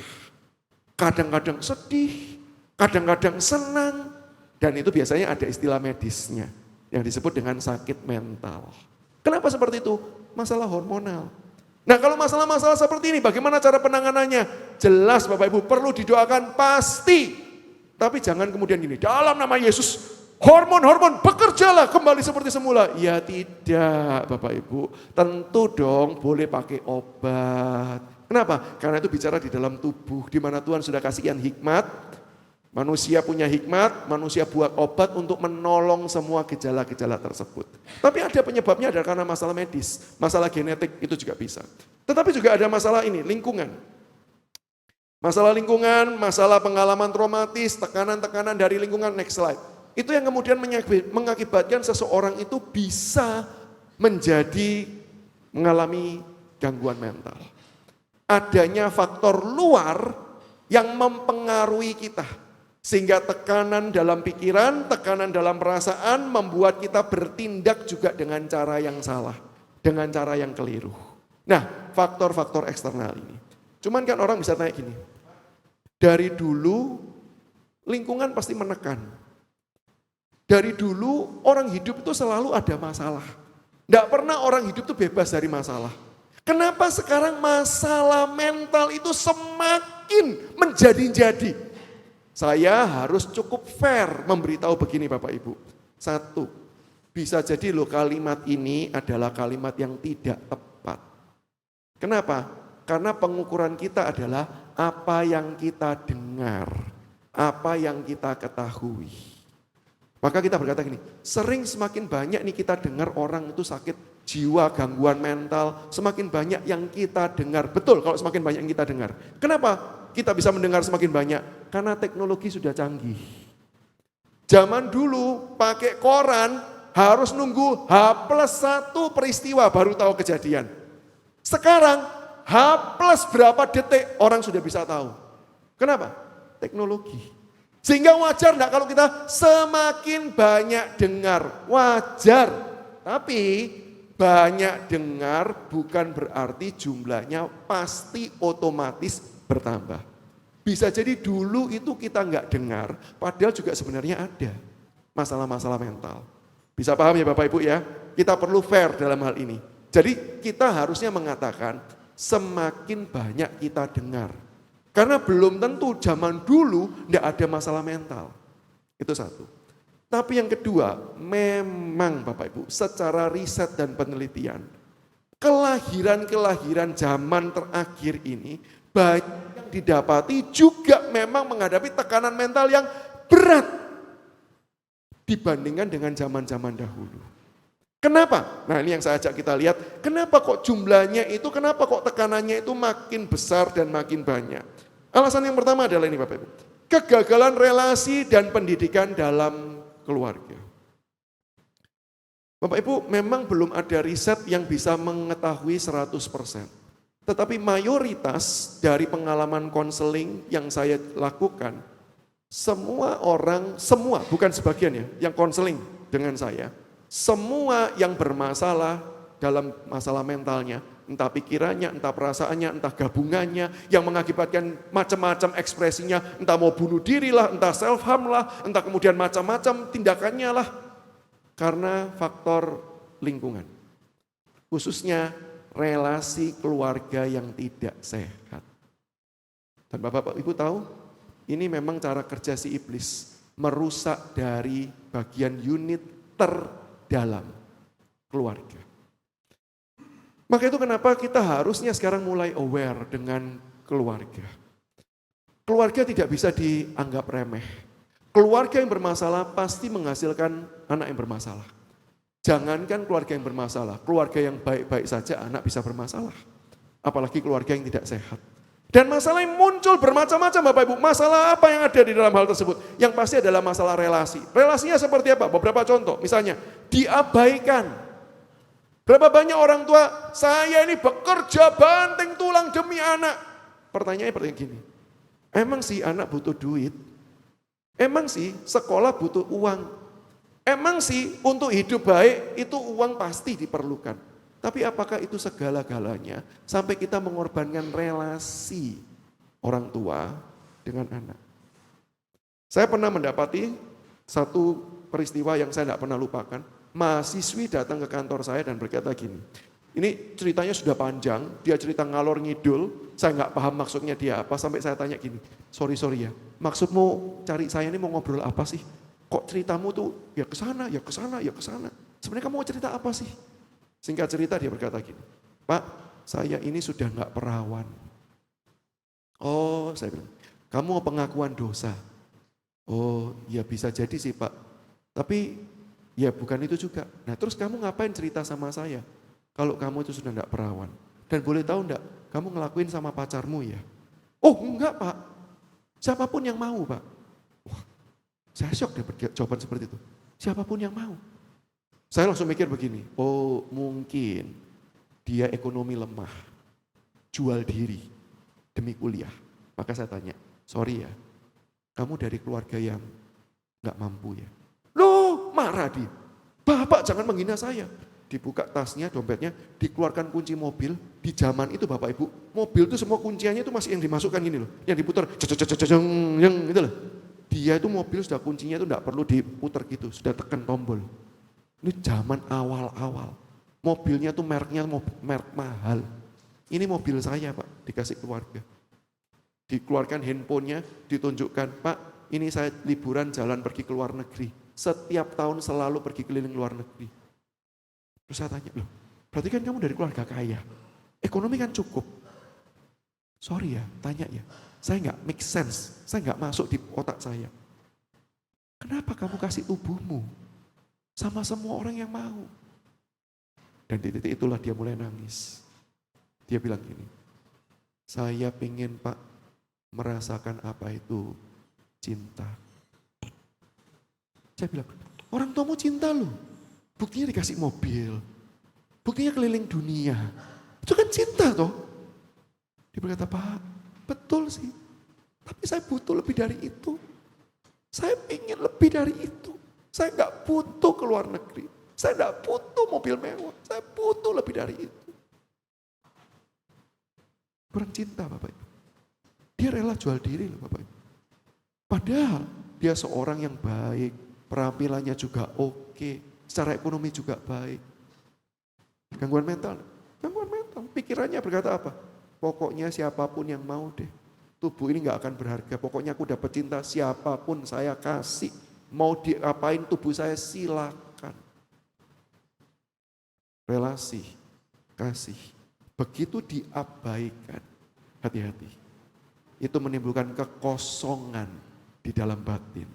Kadang-kadang sedih, kadang-kadang senang. Dan itu biasanya ada istilah medisnya yang disebut dengan sakit mental. Kenapa seperti itu? Masalah hormonal. Nah kalau masalah-masalah seperti ini bagaimana cara penanganannya? Jelas Bapak Ibu perlu didoakan pasti. Tapi jangan kemudian gini, dalam nama Yesus hormon-hormon bekerjalah kembali seperti semula. Ya tidak Bapak Ibu, tentu dong boleh pakai obat. Kenapa? Karena itu bicara di dalam tubuh, di mana Tuhan sudah kasih yang hikmat. Manusia punya hikmat, manusia buat obat untuk menolong semua gejala-gejala tersebut. Tapi ada penyebabnya adalah karena masalah medis, masalah genetik itu juga bisa. Tetapi juga ada masalah ini, lingkungan. Masalah lingkungan, masalah pengalaman traumatis, tekanan-tekanan dari lingkungan, next slide. Itu yang kemudian mengakibatkan seseorang itu bisa mengalami gangguan mental. Adanya faktor luar yang mempengaruhi kita. Sehingga tekanan dalam pikiran, tekanan dalam perasaan membuat kita bertindak juga dengan cara yang salah. Dengan cara yang keliru. Nah, faktor-faktor eksternal ini. Cuman kan orang bisa tanya gini, dari dulu lingkungan pasti menekan. Dari dulu orang hidup itu selalu ada masalah. Tidak pernah orang hidup itu bebas dari masalah. Kenapa sekarang masalah mental itu semakin menjadi-jadi? Saya harus cukup fair memberitahu begini Bapak Ibu. Satu, bisa jadi loh kalimat ini adalah kalimat yang tidak tepat. Kenapa? Karena pengukuran kita adalah apa yang kita dengar, apa yang kita ketahui. Maka kita berkata gini, sering semakin banyak nih kita dengar orang itu sakit jiwa, gangguan mental, semakin banyak yang kita dengar. Betul kalau semakin banyak yang kita dengar. Kenapa kita bisa mendengar semakin banyak? Karena teknologi sudah canggih. Zaman dulu pakai koran harus nunggu H+1 peristiwa baru tahu kejadian. Sekarang H+ berapa detik orang sudah bisa tahu. Kenapa? Teknologi. Sehingga wajar enggak kalau kita semakin banyak dengar. Wajar. Tapi banyak dengar bukan berarti jumlahnya pasti otomatis bertambah. Bisa jadi dulu itu kita enggak dengar, padahal juga sebenarnya ada masalah-masalah mental. Bisa paham ya Bapak Ibu ya? Kita perlu fair dalam hal ini. Jadi kita harusnya mengatakan, semakin banyak kita dengar. Karena belum tentu zaman dulu tidak ada masalah mental. Itu satu. Tapi yang kedua, memang Bapak Ibu, secara riset dan penelitian, kelahiran-kelahiran zaman terakhir ini banyak yang didapati juga memang menghadapi tekanan mental yang berat dibandingkan dengan zaman-zaman dahulu. Kenapa? Nah ini yang saya ajak kita lihat, kenapa kok jumlahnya itu, kenapa kok tekanannya itu makin besar dan makin banyak. Alasan yang pertama adalah ini Bapak Ibu, kegagalan relasi dan pendidikan dalam keluarga. Bapak Ibu memang belum ada riset yang bisa mengetahui 100%. Tetapi mayoritas dari pengalaman konseling yang saya lakukan, semua orang, semua bukan sebagian ya, yang konseling dengan saya, semua yang bermasalah dalam masalah mentalnya, entah pikirannya, entah perasaannya, entah gabungannya, yang mengakibatkan macam-macam ekspresinya, entah mau bunuh diri lah, entah self harm lah, entah kemudian macam-macam tindakannya lah. Karena faktor lingkungan. Khususnya relasi keluarga yang tidak sehat. Dan Bapak Ibu tahu, ini memang cara kerja si iblis. Merusak dari bagian unit terdalam keluarga. Maka itu kenapa kita harusnya sekarang mulai aware dengan keluarga. Keluarga tidak bisa dianggap remeh. Keluarga yang bermasalah pasti menghasilkan anak yang bermasalah. Jangankan keluarga yang bermasalah, keluarga yang baik-baik saja anak bisa bermasalah. Apalagi keluarga yang tidak sehat. Dan masalah yang muncul bermacam-macam Bapak Ibu. Masalah apa yang ada di dalam hal tersebut? Yang pasti adalah masalah relasi. Relasinya seperti apa? Beberapa contoh. Misalnya, diabaikan. Berapa banyak orang tua, saya ini bekerja banting tulang demi anak. Pertanyaannya seperti gini. Emang sih anak butuh duit? Emang sih sekolah butuh uang? Emang sih untuk hidup baik itu uang pasti diperlukan. Tapi apakah itu segala-galanya sampai kita mengorbankan relasi orang tua dengan anak? Saya pernah mendapati satu peristiwa yang saya tidak pernah lupakan. Mahasiswi datang ke kantor saya dan berkata gini, ini ceritanya sudah panjang, dia cerita ngalor ngidul, saya nggak paham maksudnya dia apa, sampai saya tanya gini, sorry ya, maksudmu cari saya ini mau ngobrol apa sih? Kok ceritamu tuh ya ke sana, ya ke sana, ya ke sana. Sebenarnya kamu mau cerita apa sih? Singkat cerita dia berkata gini, Pak, saya ini sudah nggak perawan. Oh, saya bilang, kamu mau pengakuan dosa? Oh, ya bisa jadi sih Pak. Tapi ya bukan itu juga. Nah terus kamu ngapain cerita sama saya? Kalau kamu itu sudah nggak perawan. Dan boleh tahu enggak, kamu ngelakuin sama pacarmu ya? Oh enggak Pak, siapapun yang mau Pak. Wah, saya syok deh jawaban seperti itu. Siapapun yang mau. Saya langsung mikir begini, oh mungkin dia ekonomi lemah, jual diri demi kuliah. Maka saya tanya, sorry ya, kamu dari keluarga yang nggak mampu ya? Loh, marah dia. Bapak jangan menghina saya. Dibuka tasnya, dompetnya, dikeluarkan kunci mobil. Di zaman itu Bapak Ibu, mobil itu semua kunciannya itu masih yang dimasukkan gini loh, yang diputar, yang gitu loh. Dia itu mobil sudah kuncinya itu nggak perlu diputar gitu, sudah tekan tombol. Ini zaman awal-awal. Mobilnya tuh mereknya merek mahal. Ini mobil saya Pak, dikasih keluarga. Dikeluarkan handphonenya, ditunjukkan, Pak ini saya liburan jalan pergi ke luar negeri. Setiap tahun selalu pergi keliling luar negeri. Terus saya tanya, loh berarti kan kamu dari keluarga kaya. Ekonomi kan cukup. Sorry ya, tanya ya. Saya nggak make sense, saya nggak masuk di otak saya. Kenapa kamu kasih tubuhmu sama semua orang yang mau? Dan di titik itulah dia mulai nangis. Dia bilang gini, saya pengen Pak merasakan apa itu cinta. Saya bilang, orang tuamu cinta loh. Buktinya dikasih mobil. Buktinya keliling dunia. Itu kan cinta toh. Dia berkata, Pak betul sih. Tapi saya butuh lebih dari itu. Saya ingin lebih dari itu. Saya nggak butuh ke luar negeri. Saya nggak butuh mobil mewah. Saya butuh lebih dari itu. Kurang cinta Bapak Ibu. Dia rela jual diri loh Bapak Ibu. Padahal dia seorang yang baik. Penampilannya juga oke. Secara ekonomi juga baik. Gangguan mental. Gangguan mental. Pikirannya berkata apa? Pokoknya siapapun yang mau deh. Tubuh ini gak akan berharga. Pokoknya aku dapat cinta siapapun saya kasih. Mau diapain tubuh saya silakan. Relasi, kasih. Begitu diabaikan, hati-hati. Itu menimbulkan kekosongan di dalam batin.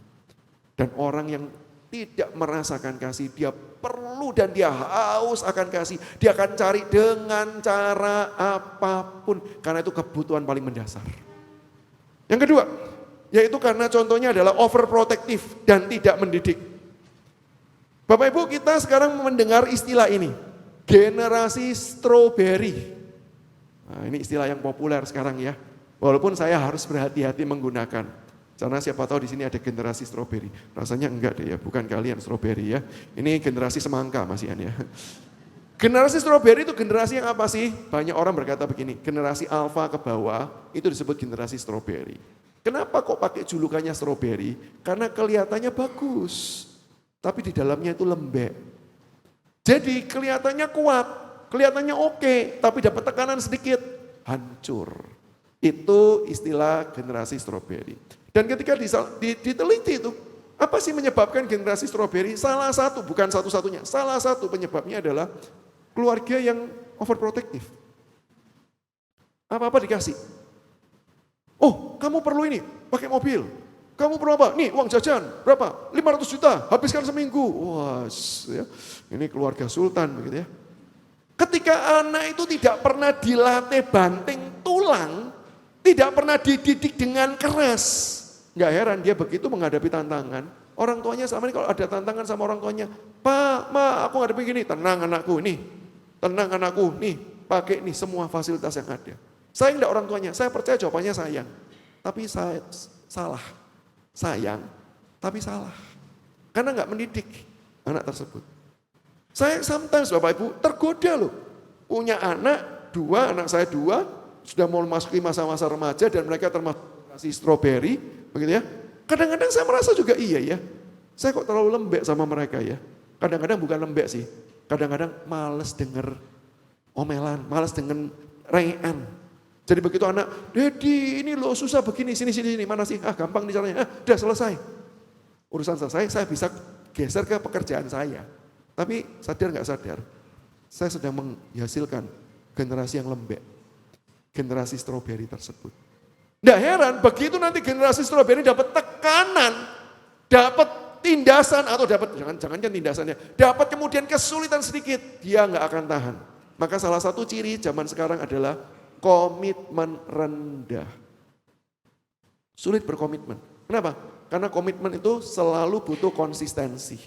Dan orang yang tidak merasakan kasih, dia perlu dan dia haus akan kasih. Dia akan cari dengan cara apapun. Karena itu kebutuhan paling mendasar. Yang kedua, yaitu karena contohnya adalah overprotective dan tidak mendidik. Bapak Ibu, kita sekarang mendengar istilah ini, generasi strawberry. Nah, ini istilah yang populer sekarang ya. Walaupun saya harus berhati-hati menggunakan. Karena siapa tahu di sini ada generasi strawberry. Rasanya enggak deh ya, bukan kalian strawberry ya. Ini generasi semangka Mas Ian ya. Generasi strawberry itu generasi yang apa sih? Banyak orang berkata begini, generasi alfa ke bawah itu disebut generasi strawberry. Kenapa kok pakai julukannya strawberry? Karena kelihatannya bagus. tapi di dalamnya itu lembek. Jadi kelihatannya kuat, kelihatannya oke, tapi dapat tekanan sedikit, hancur. Itu istilah generasi stroberi. Dan ketika diteliti itu, apa sih menyebabkan generasi stroberi? Salah satu, bukan satu-satunya, salah satu penyebabnya adalah keluarga yang overprotective. Apa-apa dikasih. Oh, kamu perlu ini, pakai mobil. Kamu perlu apa? Nih uang jajan, berapa? 500 juta, habiskan seminggu. Wah, ya, ini keluarga sultan begitu ya. Ketika anak itu tidak pernah dilatih banting tulang, tidak pernah dididik dengan keras, nggak heran dia begitu menghadapi tantangan. Orang tuanya selama ini kalau ada tantangan sama orang tuanya, Pak, Ma, aku ngadepin gini, tenang anakku, nih, tenang anakku, nih, pakai nih semua fasilitas yang ada. Sayang enggak orang tuanya? Saya percaya jawabannya sayang. Tapi saya salah. Sayang, tapi salah. Karena enggak mendidik anak tersebut. Saya sometimes Bapak Ibu tergoda loh. Punya anak, anak saya dua, sudah mau masuki masa-masa remaja dan mereka termasuk generasi stroberi, begitu ya. Kadang-kadang saya merasa juga iya ya. Saya kok terlalu lembek sama mereka ya. Kadang-kadang bukan lembek sih. Kadang-kadang males denger omelan, males denger rean. Jadi begitu anak, Dedi ini loh susah begini, sini, mana sih? Ah gampang nih caranya, udah selesai. Urusan selesai, saya bisa geser ke pekerjaan saya. Tapi sadar nggak sadar, saya sedang menghasilkan generasi yang lembek. Generasi stroberi tersebut. Nggak heran, begitu nanti generasi stroberi dapat tekanan, dapat tindasan, atau dapat, jangan tindasannya, dapat kemudian kesulitan sedikit, dia nggak akan tahan. Maka salah satu ciri zaman sekarang adalah komitmen rendah. Sulit berkomitmen. Kenapa? Karena komitmen itu selalu butuh konsistensi.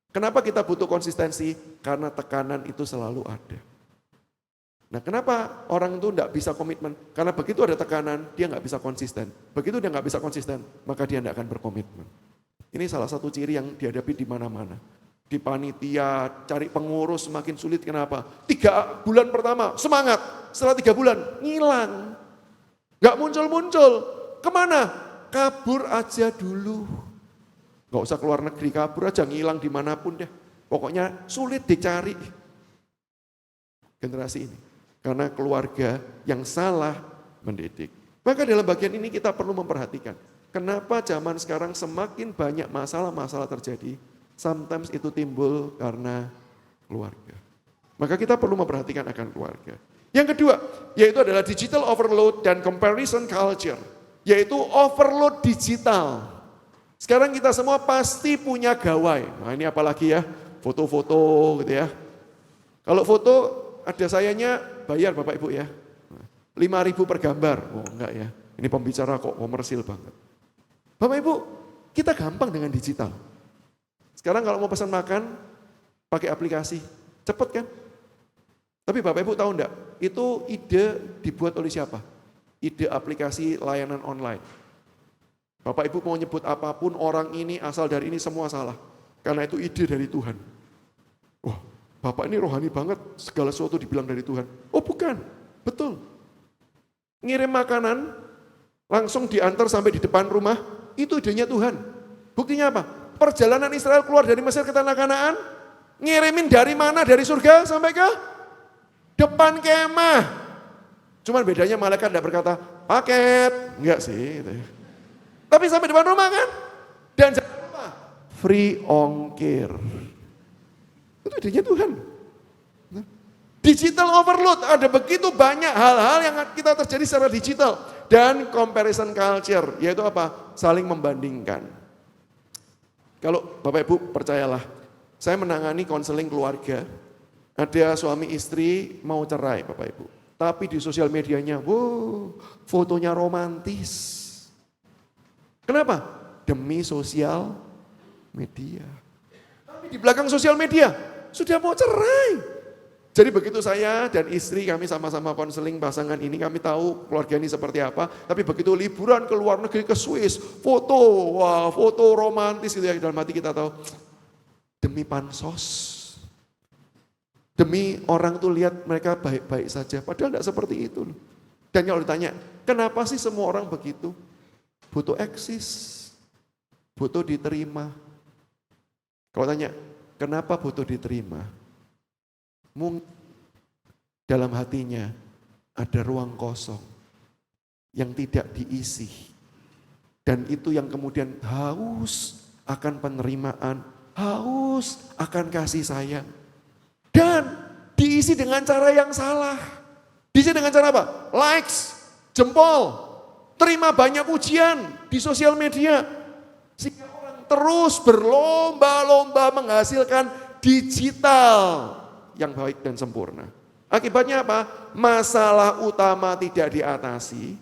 Kenapa kita butuh konsistensi? Karena tekanan itu selalu ada. Nah kenapa orang itu tidak bisa komitmen? Karena begitu ada tekanan, dia nggak bisa konsisten. Begitu dia nggak bisa konsisten, maka dia tidak akan berkomitmen. Ini salah satu ciri yang dihadapi di mana-mana. Di panitia, cari pengurus semakin sulit. Kenapa? 3 bulan pertama semangat, setelah 3 bulan ngilang. Gak muncul-muncul. Kemana? Kabur aja dulu. Gak usah keluar negeri, kabur aja, ngilang dimanapun deh. Pokoknya sulit dicari. Generasi ini. Karena keluarga yang salah mendidik. Maka dalam bagian ini kita perlu memperhatikan. Kenapa zaman sekarang semakin banyak masalah-masalah terjadi. Sometimes itu timbul karena keluarga. Maka kita perlu memperhatikan akan keluarga. Yang kedua, yaitu adalah digital overload dan comparison culture. Yaitu overload digital. Sekarang kita semua pasti punya gawai. Nah ini apalagi ya, foto-foto gitu ya. Kalau foto ada sayanya bayar Bapak Ibu ya. 5.000 per gambar. Oh enggak ya, ini pembicara kok komersil banget. Bapak Ibu, kita gampang dengan digital. Sekarang kalau mau pesan makan, pakai aplikasi, cepet kan? Tapi Bapak Ibu tahu enggak, itu ide dibuat oleh siapa? Ide aplikasi layanan online. Bapak Ibu mau nyebut apapun, orang ini asal dari ini semua salah. Karena itu ide dari Tuhan. Wah, Bapak ini rohani banget, segala sesuatu dibilang dari Tuhan. Oh bukan, betul. Ngirim makanan, langsung diantar sampai di depan rumah, itu idenya Tuhan. Buktinya apa? Perjalanan Israel keluar dari Mesir ke tanah Kanaan, ngirimin dari mana? Dari surga sampai ke depan kemah. Cuman bedanya malaikat tidak berkata, paket. Enggak sih. Gitu ya. Tapi sampai depan rumah kan? Dan jangan lupa, free ongkir. Itu idenya Tuhan. Digital overload, ada begitu banyak hal-hal yang kita terjadi secara digital. Dan comparison culture, yaitu apa? Saling membandingkan. Kalau Bapak Ibu percayalah, saya menangani konseling keluarga, ada suami istri mau cerai Bapak Ibu. Tapi di sosial medianya, wow, fotonya romantis. Kenapa? Demi sosial media. Tapi di belakang sosial media, sudah mau cerai. Jadi begitu saya dan istri kami sama-sama konseling pasangan ini, kami tahu keluarga ini seperti apa. Tapi begitu liburan ke luar negeri, ke Swiss, foto, wah foto romantis gitu ya. Dalam hati kita tahu, demi pansos. Demi orang tuh lihat mereka baik-baik saja. Padahal tidak seperti itu. Dan kalau ditanya, kenapa sih semua orang begitu? Butuh eksis, butuh diterima. Kalau tanya, kenapa butuh diterima? Mungkin dalam hatinya ada ruang kosong yang tidak diisi. Dan itu yang kemudian haus akan penerimaan, haus akan kasih sayang. Dan diisi dengan cara yang salah. Diisi dengan cara apa? Likes, jempol, terima banyak pujian di sosial media. Sehingga orang terus berlomba-lomba menghasilkan digital yang baik dan sempurna. Akibatnya apa? Masalah utama tidak diatasi,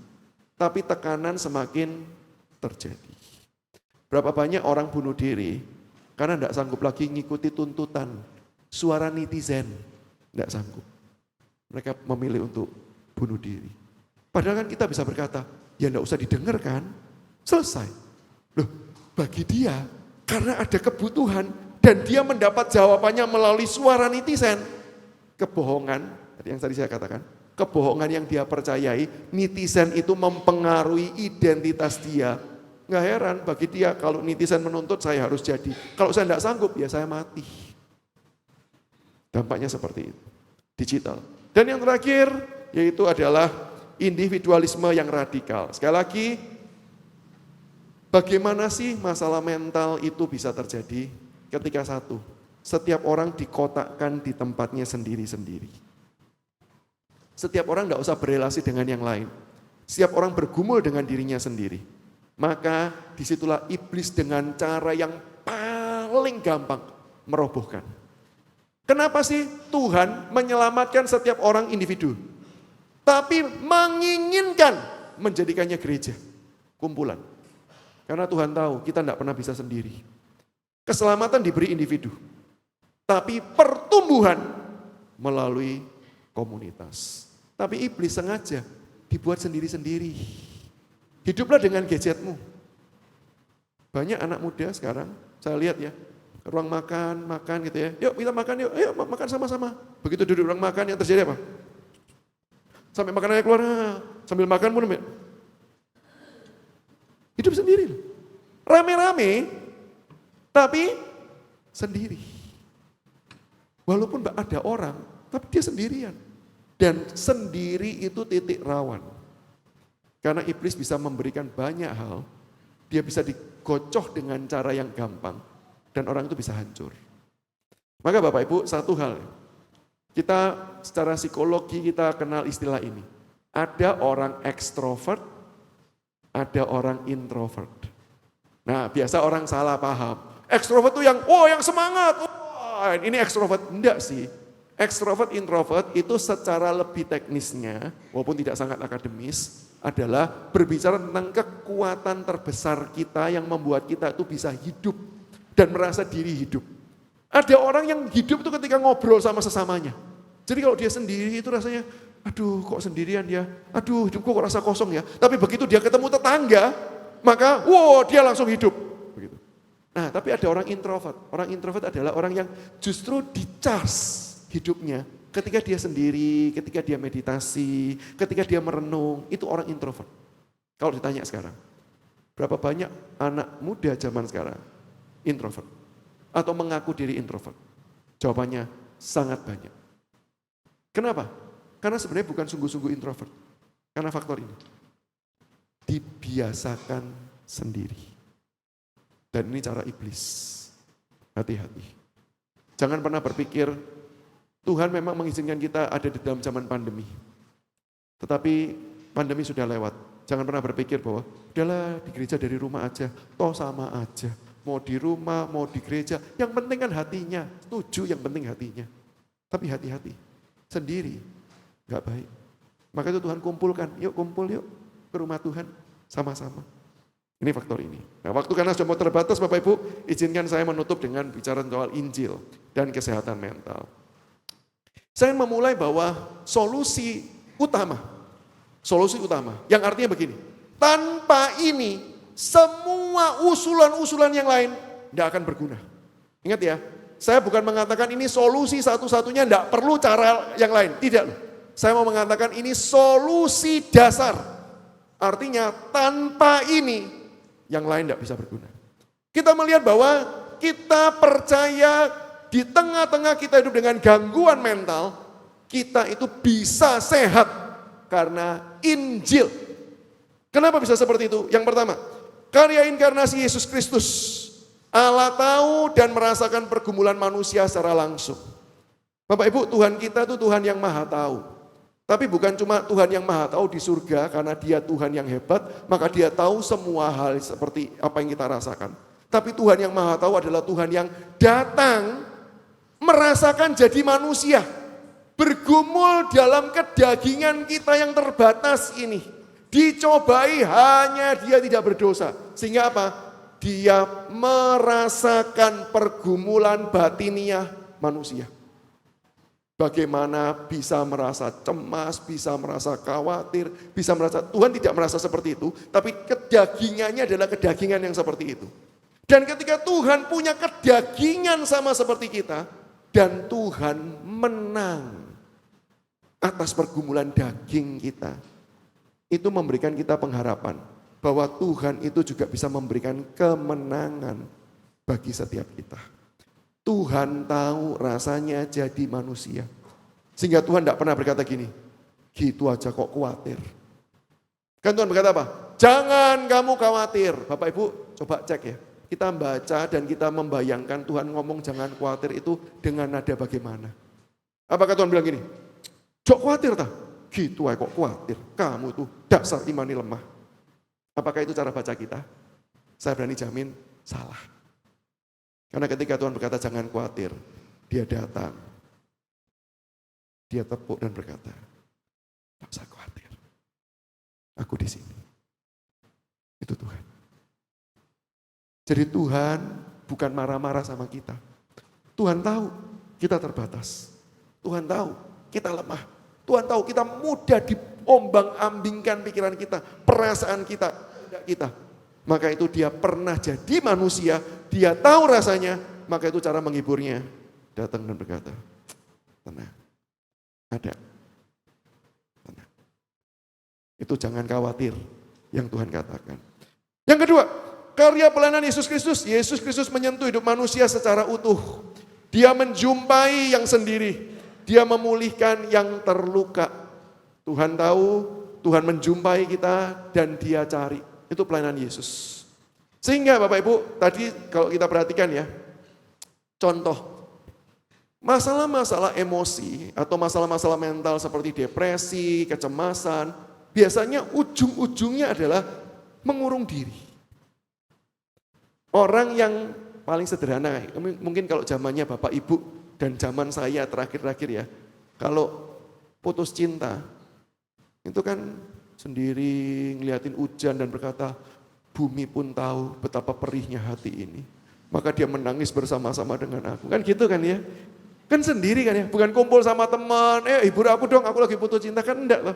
tapi tekanan semakin terjadi. Berapa banyak orang bunuh diri karena tidak sanggup lagi ngikuti tuntutan suara netizen, tidak sanggup. Mereka memilih untuk bunuh diri. Padahal kan kita bisa berkata, ya tidak usah didengarkan, selesai. Loh, bagi dia karena ada kebutuhan dan dia mendapat jawabannya melalui suara netizen, kebohongan, yang tadi saya katakan, kebohongan yang dia percayai, netizen itu mempengaruhi identitas dia. Nggak heran bagi dia kalau netizen menuntut saya harus jadi. Kalau saya tidak sanggup ya saya mati. Dampaknya seperti itu, digital. Dan yang terakhir yaitu adalah individualisme yang radikal. Sekali lagi, bagaimana sih masalah mental itu bisa terjadi ketika satu, setiap orang dikotakkan di tempatnya sendiri-sendiri. Setiap orang tidak usah berelasi dengan yang lain. Setiap orang bergumul dengan dirinya sendiri. Maka disitulah iblis dengan cara yang paling gampang merobohkan. Kenapa sih Tuhan menyelamatkan setiap orang individu? Tapi menginginkan menjadikannya gereja, kumpulan. Karena Tuhan tahu kita tidak pernah bisa sendiri. Keselamatan diberi individu. Tapi pertumbuhan melalui komunitas. Tapi iblis sengaja dibuat sendiri-sendiri. Hiduplah dengan gadgetmu. Banyak anak muda sekarang, saya lihat ya, ruang makan gitu ya. Yuk kita makan yuk, ayo makan sama-sama. Begitu duduk ruang makan yang terjadi apa? Sampai makanannya keluar, sambil makan pun hidup sendiri. Rame-rame, tapi sendiri. Walaupun ada orang, tapi dia sendirian. Dan sendiri itu titik rawan. Karena iblis bisa memberikan banyak hal, dia bisa digocoh dengan cara yang gampang. Dan orang itu bisa hancur. Maka Bapak Ibu, satu hal, kita secara psikologi kita kenal istilah ini. Ada orang ekstrovert, ada orang introvert. Nah biasa orang salah paham. Ekstrovert itu yang semangat, ini ekstrovert. Enggak sih, ekstrovert, introvert itu secara lebih teknisnya, walaupun tidak sangat akademis, adalah berbicara tentang kekuatan terbesar kita yang membuat kita itu bisa hidup. Dan merasa diri hidup. Ada orang yang hidup itu ketika ngobrol sama sesamanya. Jadi kalau dia sendiri itu rasanya, aduh kok sendirian ya, aduh hidupku kok rasa kosong ya. Tapi begitu dia ketemu tetangga, maka dia langsung hidup. Begitu. Nah tapi ada orang introvert. Orang introvert adalah orang yang justru di-charge hidupnya ketika dia sendiri, ketika dia meditasi, ketika dia merenung, itu orang introvert. Kalau ditanya sekarang, berapa banyak anak muda zaman sekarang introvert atau mengaku diri introvert? Jawabannya sangat banyak. Kenapa? Karena sebenarnya bukan sungguh-sungguh introvert. Karena faktor ini. Dibiasakan sendiri. Dan ini cara iblis. Hati-hati. Jangan pernah berpikir Tuhan memang mengizinkan kita ada di dalam zaman pandemi. Tetapi pandemi sudah lewat. Jangan pernah berpikir bahwa udahlah di gereja dari rumah aja, toh sama aja. Mau di rumah, mau di gereja, yang penting kan hatinya. Setuju, yang penting hatinya. Tapi hati-hati, sendiri, gak baik. Maka itu Tuhan kumpulkan, yuk kumpul yuk ke rumah Tuhan, sama-sama. Ini faktor ini. Nah waktu karena sudah mau terbatas Bapak Ibu, izinkan saya menutup dengan bicara soal Injil dan kesehatan mental. Saya memulai bahwa solusi utama, yang artinya begini, tanpa ini, semua usulan-usulan yang lain tidak akan berguna. Ingat ya, saya bukan mengatakan ini solusi satu-satunya, tidak perlu cara yang lain. Tidak loh. Saya mau mengatakan ini solusi dasar. Artinya tanpa ini, yang lain tidak bisa berguna. Kita melihat bahwa kita percaya di tengah-tengah kita hidup dengan gangguan mental, kita itu bisa sehat karena Injil. Kenapa bisa seperti itu? Yang pertama, karya inkarnasi Yesus Kristus. Allah tahu dan merasakan pergumulan manusia secara langsung. Bapak Ibu, Tuhan kita itu Tuhan yang maha tahu. Tapi bukan cuma Tuhan yang maha tahu di surga karena dia Tuhan yang hebat, maka dia tahu semua hal seperti apa yang kita rasakan. Tapi Tuhan yang maha tahu adalah Tuhan yang datang merasakan jadi manusia. Bergumul dalam kedagingan kita yang terbatas ini. Dicobai hanya dia tidak berdosa. Sehingga apa? Dia merasakan pergumulan batiniah manusia. Bagaimana bisa merasa cemas, bisa merasa khawatir, bisa merasa, Tuhan tidak merasa seperti itu, tapi kedagingannya adalah kedagingan yang seperti itu. Dan ketika Tuhan punya kedagingan sama seperti kita, dan Tuhan menang atas pergumulan daging kita, itu memberikan kita pengharapan bahwa Tuhan itu juga bisa memberikan kemenangan bagi setiap kita. Tuhan tahu rasanya jadi manusia. Sehingga Tuhan tidak pernah berkata gini, gitu aja kok khawatir. Kan Tuhan berkata apa? Jangan kamu khawatir. Bapak Ibu coba cek ya. Kita baca dan kita membayangkan Tuhan ngomong jangan khawatir itu dengan nada bagaimana. Apakah Tuhan bilang gini? Jok khawatir tak? Gitu aja kok khawatir. Kamu tuh dasar imani lemah. Apakah itu cara baca kita? Saya berani jamin salah. Karena ketika Tuhan berkata jangan khawatir, dia datang. Dia tepuk dan berkata, tidak usah khawatir. Aku di sini. Itu Tuhan. Jadi Tuhan bukan marah-marah sama kita. Tuhan tahu kita terbatas. Tuhan tahu kita lemah. Tuhan tahu kita mudah diombang-ambingkan pikiran kita, perasaan kita, tidak kita. Maka itu dia pernah jadi manusia, dia tahu rasanya, maka itu cara menghiburnya. Datang dan berkata, tenang, ada. Tenang. Itu jangan khawatir yang Tuhan katakan. Yang kedua, karya pelayanan Yesus Kristus. Yesus Kristus menyentuh hidup manusia secara utuh. Dia menjumpai yang sendiri. Dia memulihkan yang terluka. Tuhan tahu, Tuhan menjumpai kita dan dia cari. Itu pelayanan Yesus. Sehingga Bapak Ibu, tadi kalau kita perhatikan ya, contoh, masalah-masalah emosi atau masalah-masalah mental seperti depresi, kecemasan, biasanya ujung-ujungnya adalah mengurung diri. Orang yang paling sederhana, mungkin kalau zamannya Bapak Ibu dan zaman saya terakhir-terakhir ya, kalau putus cinta, itu kan sendiri ngeliatin hujan dan berkata, bumi pun tahu betapa perihnya hati ini. Maka dia menangis bersama-sama dengan aku. Kan gitu kan ya. Kan sendiri kan ya. Bukan kumpul sama teman, hibur aku dong, aku lagi putus cinta. Kan enggak loh.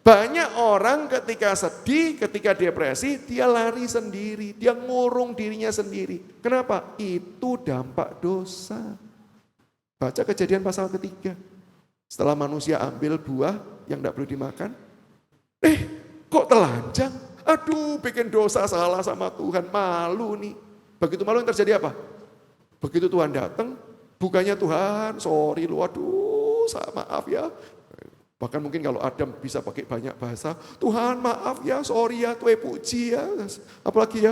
Banyak orang ketika sedih, ketika depresi, dia lari sendiri. Dia ngurung dirinya sendiri. Kenapa? Itu dampak dosa. Baca Kejadian pasal 3. Setelah manusia ambil buah yang enggak boleh dimakan, kok telanjang? Aduh, bikin dosa salah sama Tuhan, malu nih. Begitu malu yang terjadi apa? Begitu Tuhan datang, bukannya Tuhan, sorry lu, aduh, maaf ya. Bahkan mungkin kalau Adam bisa pakai banyak bahasa, Tuhan maaf ya, sorry ya, tuwe puji ya. Apalagi ya,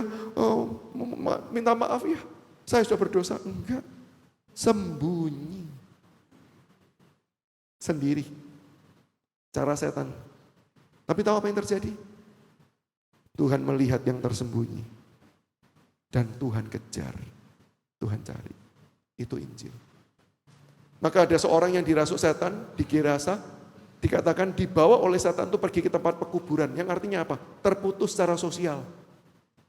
minta maaf ya, saya sudah berdosa. Enggak, sembunyi. Sendiri. Cara setan. Tapi tahu apa yang terjadi? Tuhan melihat yang tersembunyi. Dan Tuhan kejar. Tuhan cari. Itu Injil. Maka ada seorang yang dirasuk setan di Gerasa. Dikatakan dibawa oleh setan itu pergi ke tempat pekuburan. Yang artinya apa? Terputus secara sosial.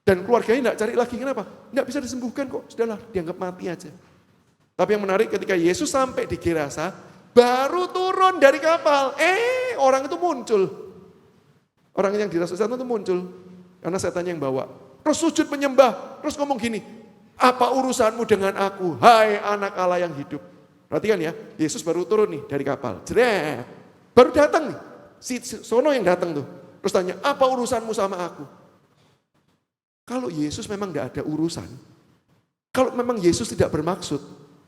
Dan keluarganya tidak cari lagi. Kenapa? Tidak bisa disembuhkan kok. Sudahlah, dianggap mati aja. Tapi yang menarik ketika Yesus sampai di Gerasa. Baru turun dari kapal. Orang itu muncul. Orang yang dirasuk setan itu muncul. Karena setan yang bawa. Terus sujud menyembah. Terus ngomong gini. Apa urusanmu dengan aku? Hai anak Allah yang hidup. Perhatikan ya. Yesus baru turun nih dari kapal. Jret. Baru datang nih. Si sono yang datang tuh. Terus tanya. Apa urusanmu sama aku? Kalau Yesus memang gak ada urusan. Kalau memang Yesus tidak bermaksud,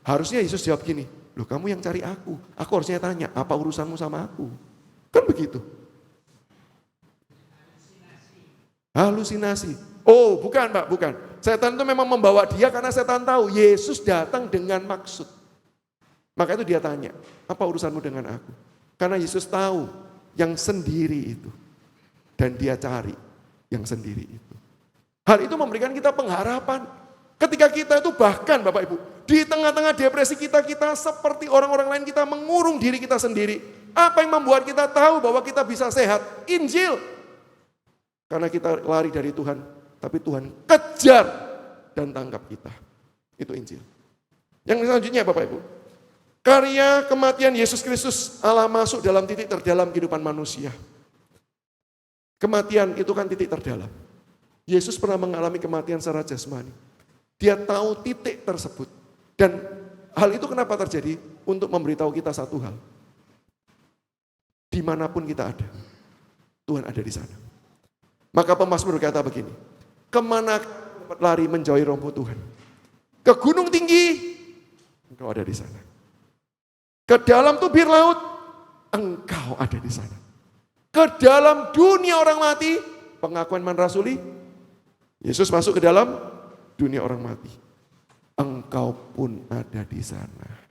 harusnya Yesus jawab gini, loh kamu yang cari aku harusnya tanya, apa urusanmu sama aku? Kan begitu. Halusinasi. Oh bukan Pak, bukan. Setan itu memang membawa dia karena setan tahu Yesus datang dengan maksud. Maka itu dia tanya, apa urusanmu dengan aku? Karena Yesus tahu yang sendiri itu. Dan dia cari yang sendiri itu. Hal itu memberikan kita pengharapan. Ketika kita itu bahkan Bapak Ibu, di tengah-tengah depresi kita seperti orang-orang lain kita mengurung diri kita sendiri. Apa yang membuat kita tahu bahwa kita bisa sehat? Injil. Karena kita lari dari Tuhan, tapi Tuhan kejar dan tangkap kita. Itu Injil. Yang selanjutnya Bapak Ibu, karya kematian Yesus Kristus Allah masuk dalam titik terdalam kehidupan manusia. Kematian itu kan titik terdalam. Yesus pernah mengalami kematian secara jasmani. Dia tahu titik tersebut. Dan hal itu kenapa terjadi? Untuk memberitahu kita satu hal. Dimanapun kita ada, Tuhan ada di sana. Maka pemazmur berkata begini, kemana lari menjauhi rombongan Tuhan? Ke gunung tinggi, engkau ada di sana. Ke dalam tubir laut, engkau ada di sana. Ke dalam dunia orang mati, pengakuan man rasuli, Yesus masuk ke dalam dunia orang mati. Engkau pun ada di sana.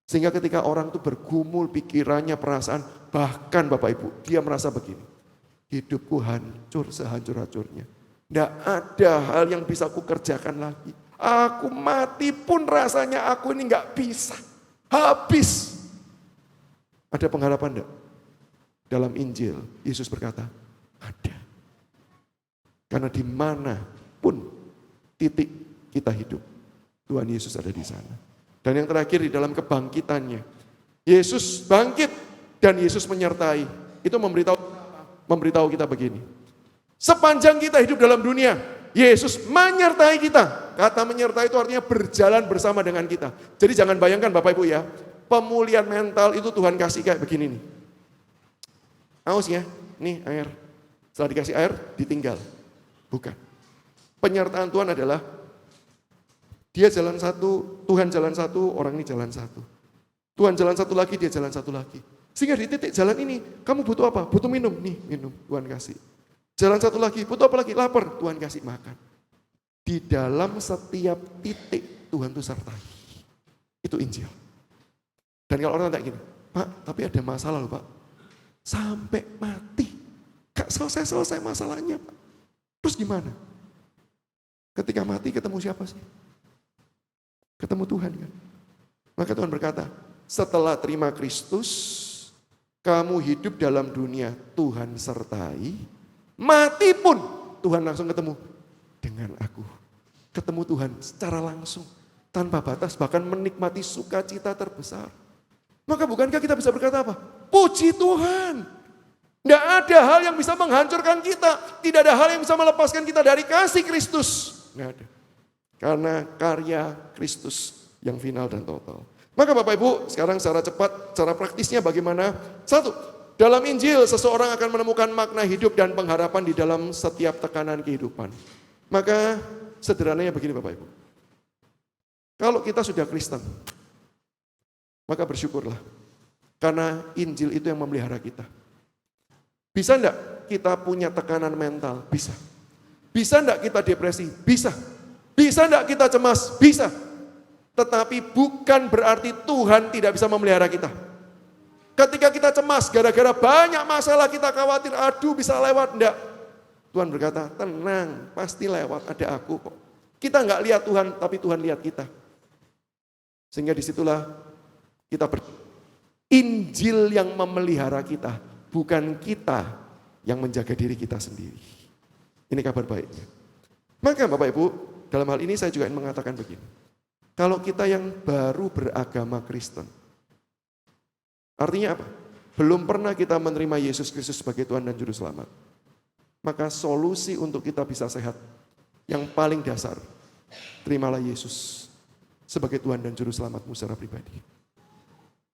Sehingga ketika orang itu bergumul pikirannya, perasaan, bahkan Bapak Ibu, dia merasa begini. Hidupku hancur sehancur-hancurnya. Tidak ada hal yang bisa aku kerjakan lagi. Aku mati pun rasanya aku ini nggak bisa. Habis. Ada pengharapan enggak? Dalam Injil, Yesus berkata, ada. Karena dimanapun titik kita hidup, Tuhan Yesus ada di sana. Dan yang terakhir di dalam kebangkitannya, Yesus bangkit dan Yesus menyertai. Itu memberitahu kita begini. Sepanjang kita hidup dalam dunia, Yesus menyertai kita. Kata menyertai itu artinya berjalan bersama dengan kita. Jadi jangan bayangkan Bapak Ibu ya, pemulihan mental itu Tuhan kasih kayak begini nih. Aus ya, nih air. Setelah dikasih air, ditinggal. Bukan. Penyertaan Tuhan adalah dia jalan satu, Tuhan jalan satu, orang ini jalan satu. Tuhan jalan satu lagi, dia jalan satu lagi. Sehingga di titik jalan ini, kamu butuh apa? Butuh minum, nih minum, Tuhan kasih. Jalan satu lagi, butuh apa lagi? Lapar, Tuhan kasih makan. Di dalam setiap titik Tuhan itu sertai. Itu Injil. Dan kalau orang tanya gini, Pak, tapi ada masalah loh Pak. Sampai mati. Gak selesai-selesai masalahnya Pak. Terus gimana? Ketika mati ketemu siapa sih? Ketemu Tuhan kan. Maka Tuhan berkata, setelah terima Kristus, kamu hidup dalam dunia Tuhan sertai, mati pun Tuhan langsung ketemu dengan aku. Ketemu Tuhan secara langsung, tanpa batas, bahkan menikmati sukacita terbesar. Maka bukankah kita bisa berkata apa? Puji Tuhan. Tidak ada hal yang bisa menghancurkan kita. Tidak ada hal yang bisa melepaskan kita dari kasih Kristus. Tidak ada. Karena karya Kristus yang final dan total. Maka Bapak Ibu, sekarang secara cepat, secara praktisnya bagaimana? Satu, dalam Injil seseorang akan menemukan makna hidup dan pengharapan di dalam setiap tekanan kehidupan. Maka sederhananya begini Bapak Ibu. Kalau kita sudah Kristen, maka bersyukurlah. Karena Injil itu yang memelihara kita. Bisa enggak kita punya tekanan mental? Bisa. Bisa enggak kita depresi? Bisa. Bisa enggak kita cemas? Bisa. Tetapi bukan berarti Tuhan tidak bisa memelihara kita. Ketika kita cemas, gara-gara banyak masalah kita khawatir, aduh bisa lewat, enggak. Tuhan berkata, tenang, pasti lewat, ada aku kok. Kita enggak lihat Tuhan, tapi Tuhan lihat kita. Sehingga disitulah kita Injil yang memelihara kita, bukan kita yang menjaga diri kita sendiri. Ini kabar baiknya. Maka Bapak Ibu, dalam hal ini saya juga ingin mengatakan begini. Kalau kita yang baru beragama Kristen, artinya apa? Belum pernah kita menerima Yesus Kristus sebagai Tuhan dan Juru Selamat. Maka solusi untuk kita bisa sehat, yang paling dasar, terimalah Yesus sebagai Tuhan dan Juru Selamatmu secara pribadi.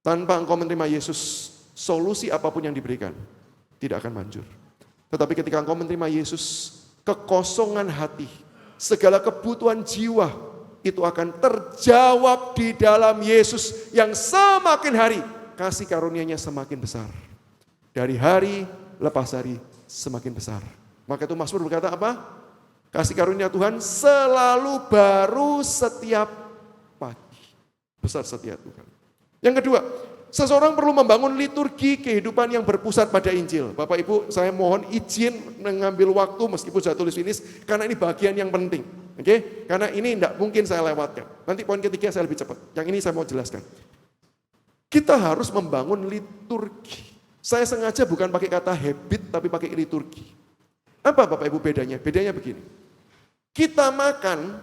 Tanpa engkau menerima Yesus, solusi apapun yang diberikan tidak akan manjur. Tetapi ketika engkau menerima Yesus, kekosongan hati, segala kebutuhan jiwa itu akan terjawab di dalam Yesus yang semakin hari kasih karunia-Nya semakin besar. Dari hari lepas hari semakin besar. Maka itu Mazmur berkata apa? Kasih karunia Tuhan selalu baru setiap pagi. Besar setia Tuhan. Yang kedua, seseorang perlu membangun liturgi kehidupan yang berpusat pada Injil. Bapak Ibu, saya mohon izin mengambil waktu meskipun saya tulis finish, karena ini bagian yang penting. Oke? Karena ini tidak mungkin saya lewatkan. Nanti poin ketiga saya lebih cepat. Yang ini saya mau jelaskan. Kita harus membangun liturgi. Saya sengaja bukan pakai kata habit, tapi pakai liturgi. Apa Bapak Ibu bedanya? Bedanya begini. Kita makan,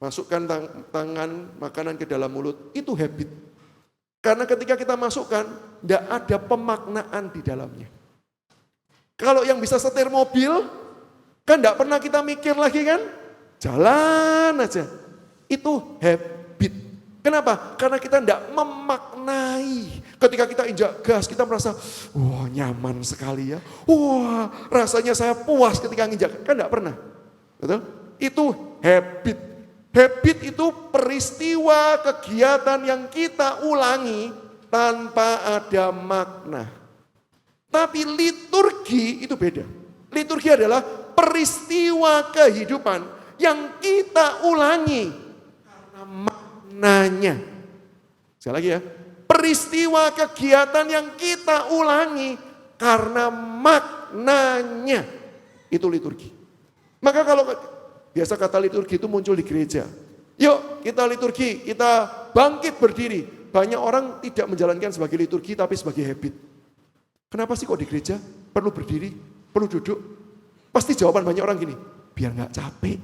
masukkan tangan makanan ke dalam mulut, itu habit. Karena ketika kita masukkan, tidak ada pemaknaan di dalamnya. Kalau yang bisa setir mobil, kan tidak pernah kita mikir lagi kan? Jalan aja. Itu habit. Kenapa? Karena kita tidak memaknai. Ketika kita injak gas, kita merasa, wah nyaman sekali ya. Wah rasanya saya puas ketika injak. Kan tidak pernah. Betul? Itu habit. Habit itu peristiwa kegiatan yang kita ulangi tanpa ada makna. Tapi liturgi itu beda. Liturgi adalah peristiwa kehidupan yang kita ulangi karena maknanya. Sekali lagi ya, peristiwa kegiatan yang kita ulangi karena maknanya. Itu liturgi. Maka kalau biasa kata liturgi itu muncul di gereja. Yuk kita liturgi, kita bangkit berdiri. Banyak orang tidak menjalankan sebagai liturgi tapi sebagai habit. Kenapa sih kok di gereja perlu berdiri, perlu duduk? Pasti jawaban banyak orang gini, biar gak capek.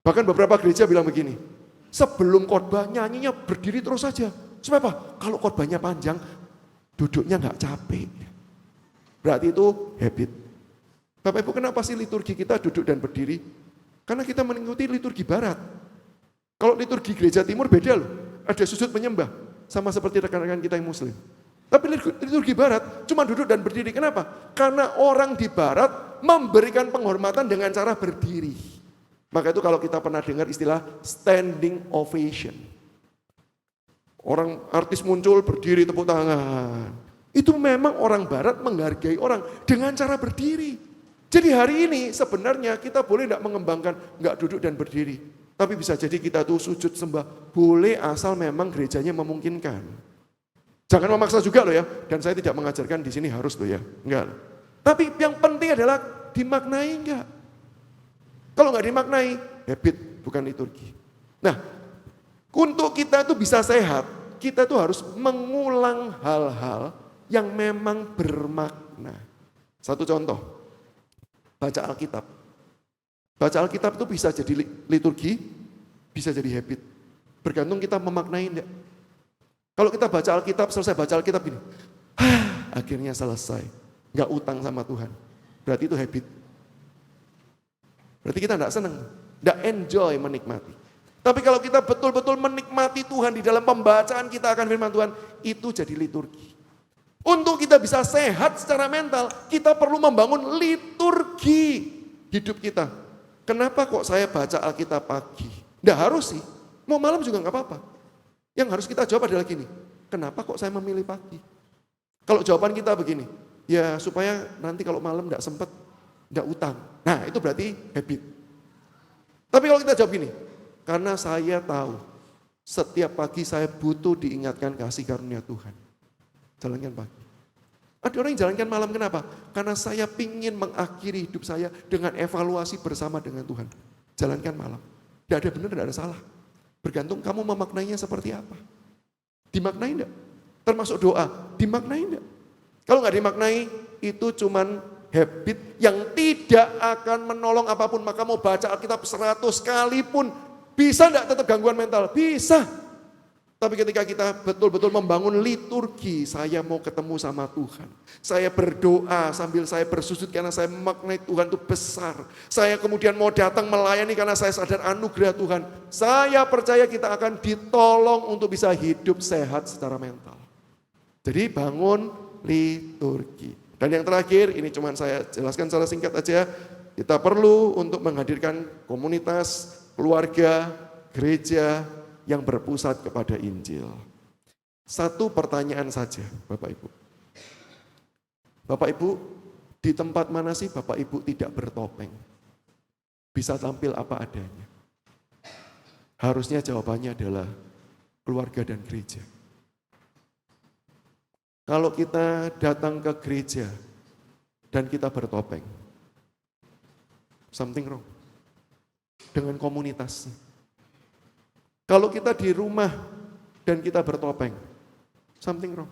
Bahkan beberapa gereja bilang begini, sebelum khotbah nyanyinya berdiri terus saja. Supaya apa? Kalau khotbahnya panjang, duduknya gak capek. Berarti itu habit. Bapak Ibu, kenapa sih liturgi kita duduk dan berdiri? Karena kita mengikuti liturgi barat. Kalau liturgi gereja timur beda loh. Ada sujud menyembah. Sama seperti rekan-rekan kita yang muslim. Tapi liturgi barat cuma duduk dan berdiri. Kenapa? Karena orang di barat memberikan penghormatan dengan cara berdiri. Maka itu kalau kita pernah dengar istilah standing ovation. Orang artis muncul berdiri tepuk tangan. Itu memang orang barat menghargai orang dengan cara berdiri. Jadi hari ini sebenarnya kita boleh tidak mengembangkan, nggak duduk dan berdiri. Tapi bisa jadi kita tuh sujud sembah, boleh asal memang gerejanya memungkinkan. Jangan memaksa juga loh ya, dan saya tidak mengajarkan di sini harus loh ya, enggak. Tapi yang penting adalah dimaknai enggak. Kalau nggak dimaknai, habit bukan liturgi. Nah, untuk kita tuh bisa sehat, kita tuh harus mengulang hal-hal yang memang bermakna. Satu contoh. Baca Alkitab. Baca Alkitab itu bisa jadi liturgi, bisa jadi habit. Bergantung kita memaknai enggak. Kalau kita baca Alkitab, selesai baca Alkitab gini, akhirnya selesai. Enggak utang sama Tuhan. Berarti itu habit. Berarti kita enggak senang, enggak enjoy menikmati. Tapi kalau kita betul-betul menikmati Tuhan di dalam pembacaan kita akan firman Tuhan, itu jadi liturgi. Untuk kita bisa sehat secara mental, kita perlu membangun liturgi hidup kita. Kenapa kok saya baca Alkitab pagi? Nggak harus sih, mau malam juga nggak apa-apa. Yang harus kita jawab adalah gini, kenapa kok saya memilih pagi? Kalau jawaban kita begini, ya supaya nanti kalau malam nggak sempat, nggak utang. Nah itu berarti habit. Tapi kalau kita jawab gini, karena saya tahu setiap pagi saya butuh diingatkan kasih karunia Tuhan. Jalankan pagi. Ada orang yang jalankan malam, kenapa? Karena saya ingin mengakhiri hidup saya dengan evaluasi bersama dengan Tuhan. Jalankan malam. Tidak ada benar, tidak ada salah. Bergantung kamu memaknainya seperti apa. Dimaknai enggak? Termasuk doa, dimaknai enggak? Kalau nggak dimaknai, itu cuman habit yang tidak akan menolong apapun. Maka mau baca Alkitab 100 kali pun, bisa enggak tetap gangguan mental? Bisa. Tapi ketika kita betul-betul membangun liturgi, saya mau ketemu sama Tuhan. Saya berdoa sambil saya bersujud karena saya memaknai Tuhan itu besar. Saya kemudian mau datang melayani karena saya sadar anugerah Tuhan. Saya percaya kita akan ditolong untuk bisa hidup sehat secara mental. Jadi bangun liturgi. Dan yang terakhir, ini cuma saya jelaskan secara singkat aja. Kita perlu untuk menghadirkan komunitas keluarga, gereja yang berpusat kepada Injil. Satu pertanyaan saja, Bapak Ibu. Bapak Ibu, di tempat mana sih Bapak Ibu tidak bertopeng? Bisa tampil apa adanya? Harusnya jawabannya adalah keluarga dan gereja. Kalau kita datang ke gereja dan kita bertopeng, something wrong dengan komunitasnya. Kalau kita di rumah dan kita bertopeng, something wrong.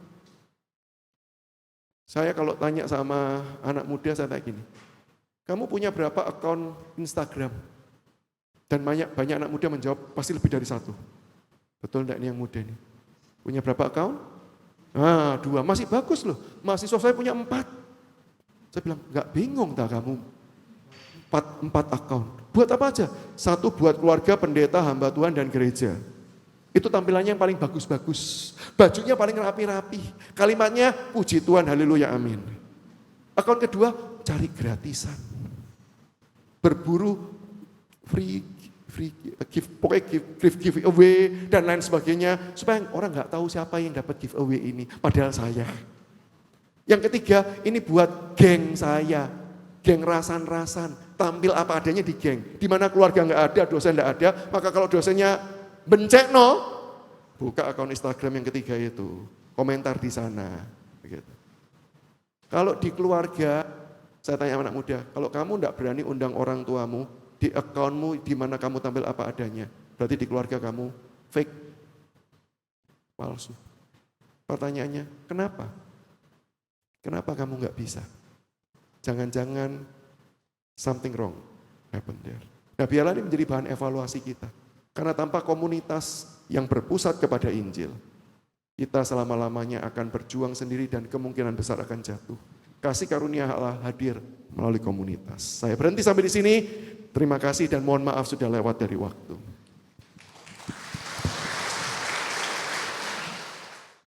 Saya kalau tanya sama anak muda, saya tanya gini, kamu punya berapa akun Instagram? Dan banyak anak muda menjawab, pasti lebih dari satu. Betul enggak ini yang muda ini? Punya berapa akun? 2, masih bagus loh. Mahasiswa saya punya 4. Saya bilang, enggak bingung tak kamu? 4 akun. Buat apa aja? 1 buat keluarga, pendeta, hamba Tuhan, dan gereja. Itu tampilannya yang paling bagus-bagus. Bajunya paling rapi-rapi. Kalimatnya, puji Tuhan, haleluya, amin. Akun kedua, cari gratisan. Berburu free giveaway dan lain sebagainya. Supaya orang nggak tahu siapa yang dapat giveaway ini. Padahal saya. Yang ketiga, ini buat geng saya. Geng rasan-rasan. Tampil apa adanya di geng. Di mana keluarga nggak ada, dosen nggak ada. Maka kalau dosennya bencekno, buka akun Instagram yang ketiga itu. Komentar di sana. Begitu. Kalau di keluarga, saya tanya anak muda, kalau kamu nggak berani undang orang tuamu, di akunmu di mana kamu tampil apa adanya, berarti di keluarga kamu fake, palsu. Pertanyaannya, kenapa? Kenapa kamu nggak bisa? Jangan-jangan something wrong happen there. Nah, biarlah ini menjadi bahan evaluasi kita. Karena tanpa komunitas yang berpusat kepada Injil, kita selama-lamanya akan berjuang sendiri dan kemungkinan besar akan jatuh. Kasih karunia Allah hadir melalui komunitas. Saya berhenti sampai di sini. Terima kasih dan mohon maaf sudah lewat dari waktu.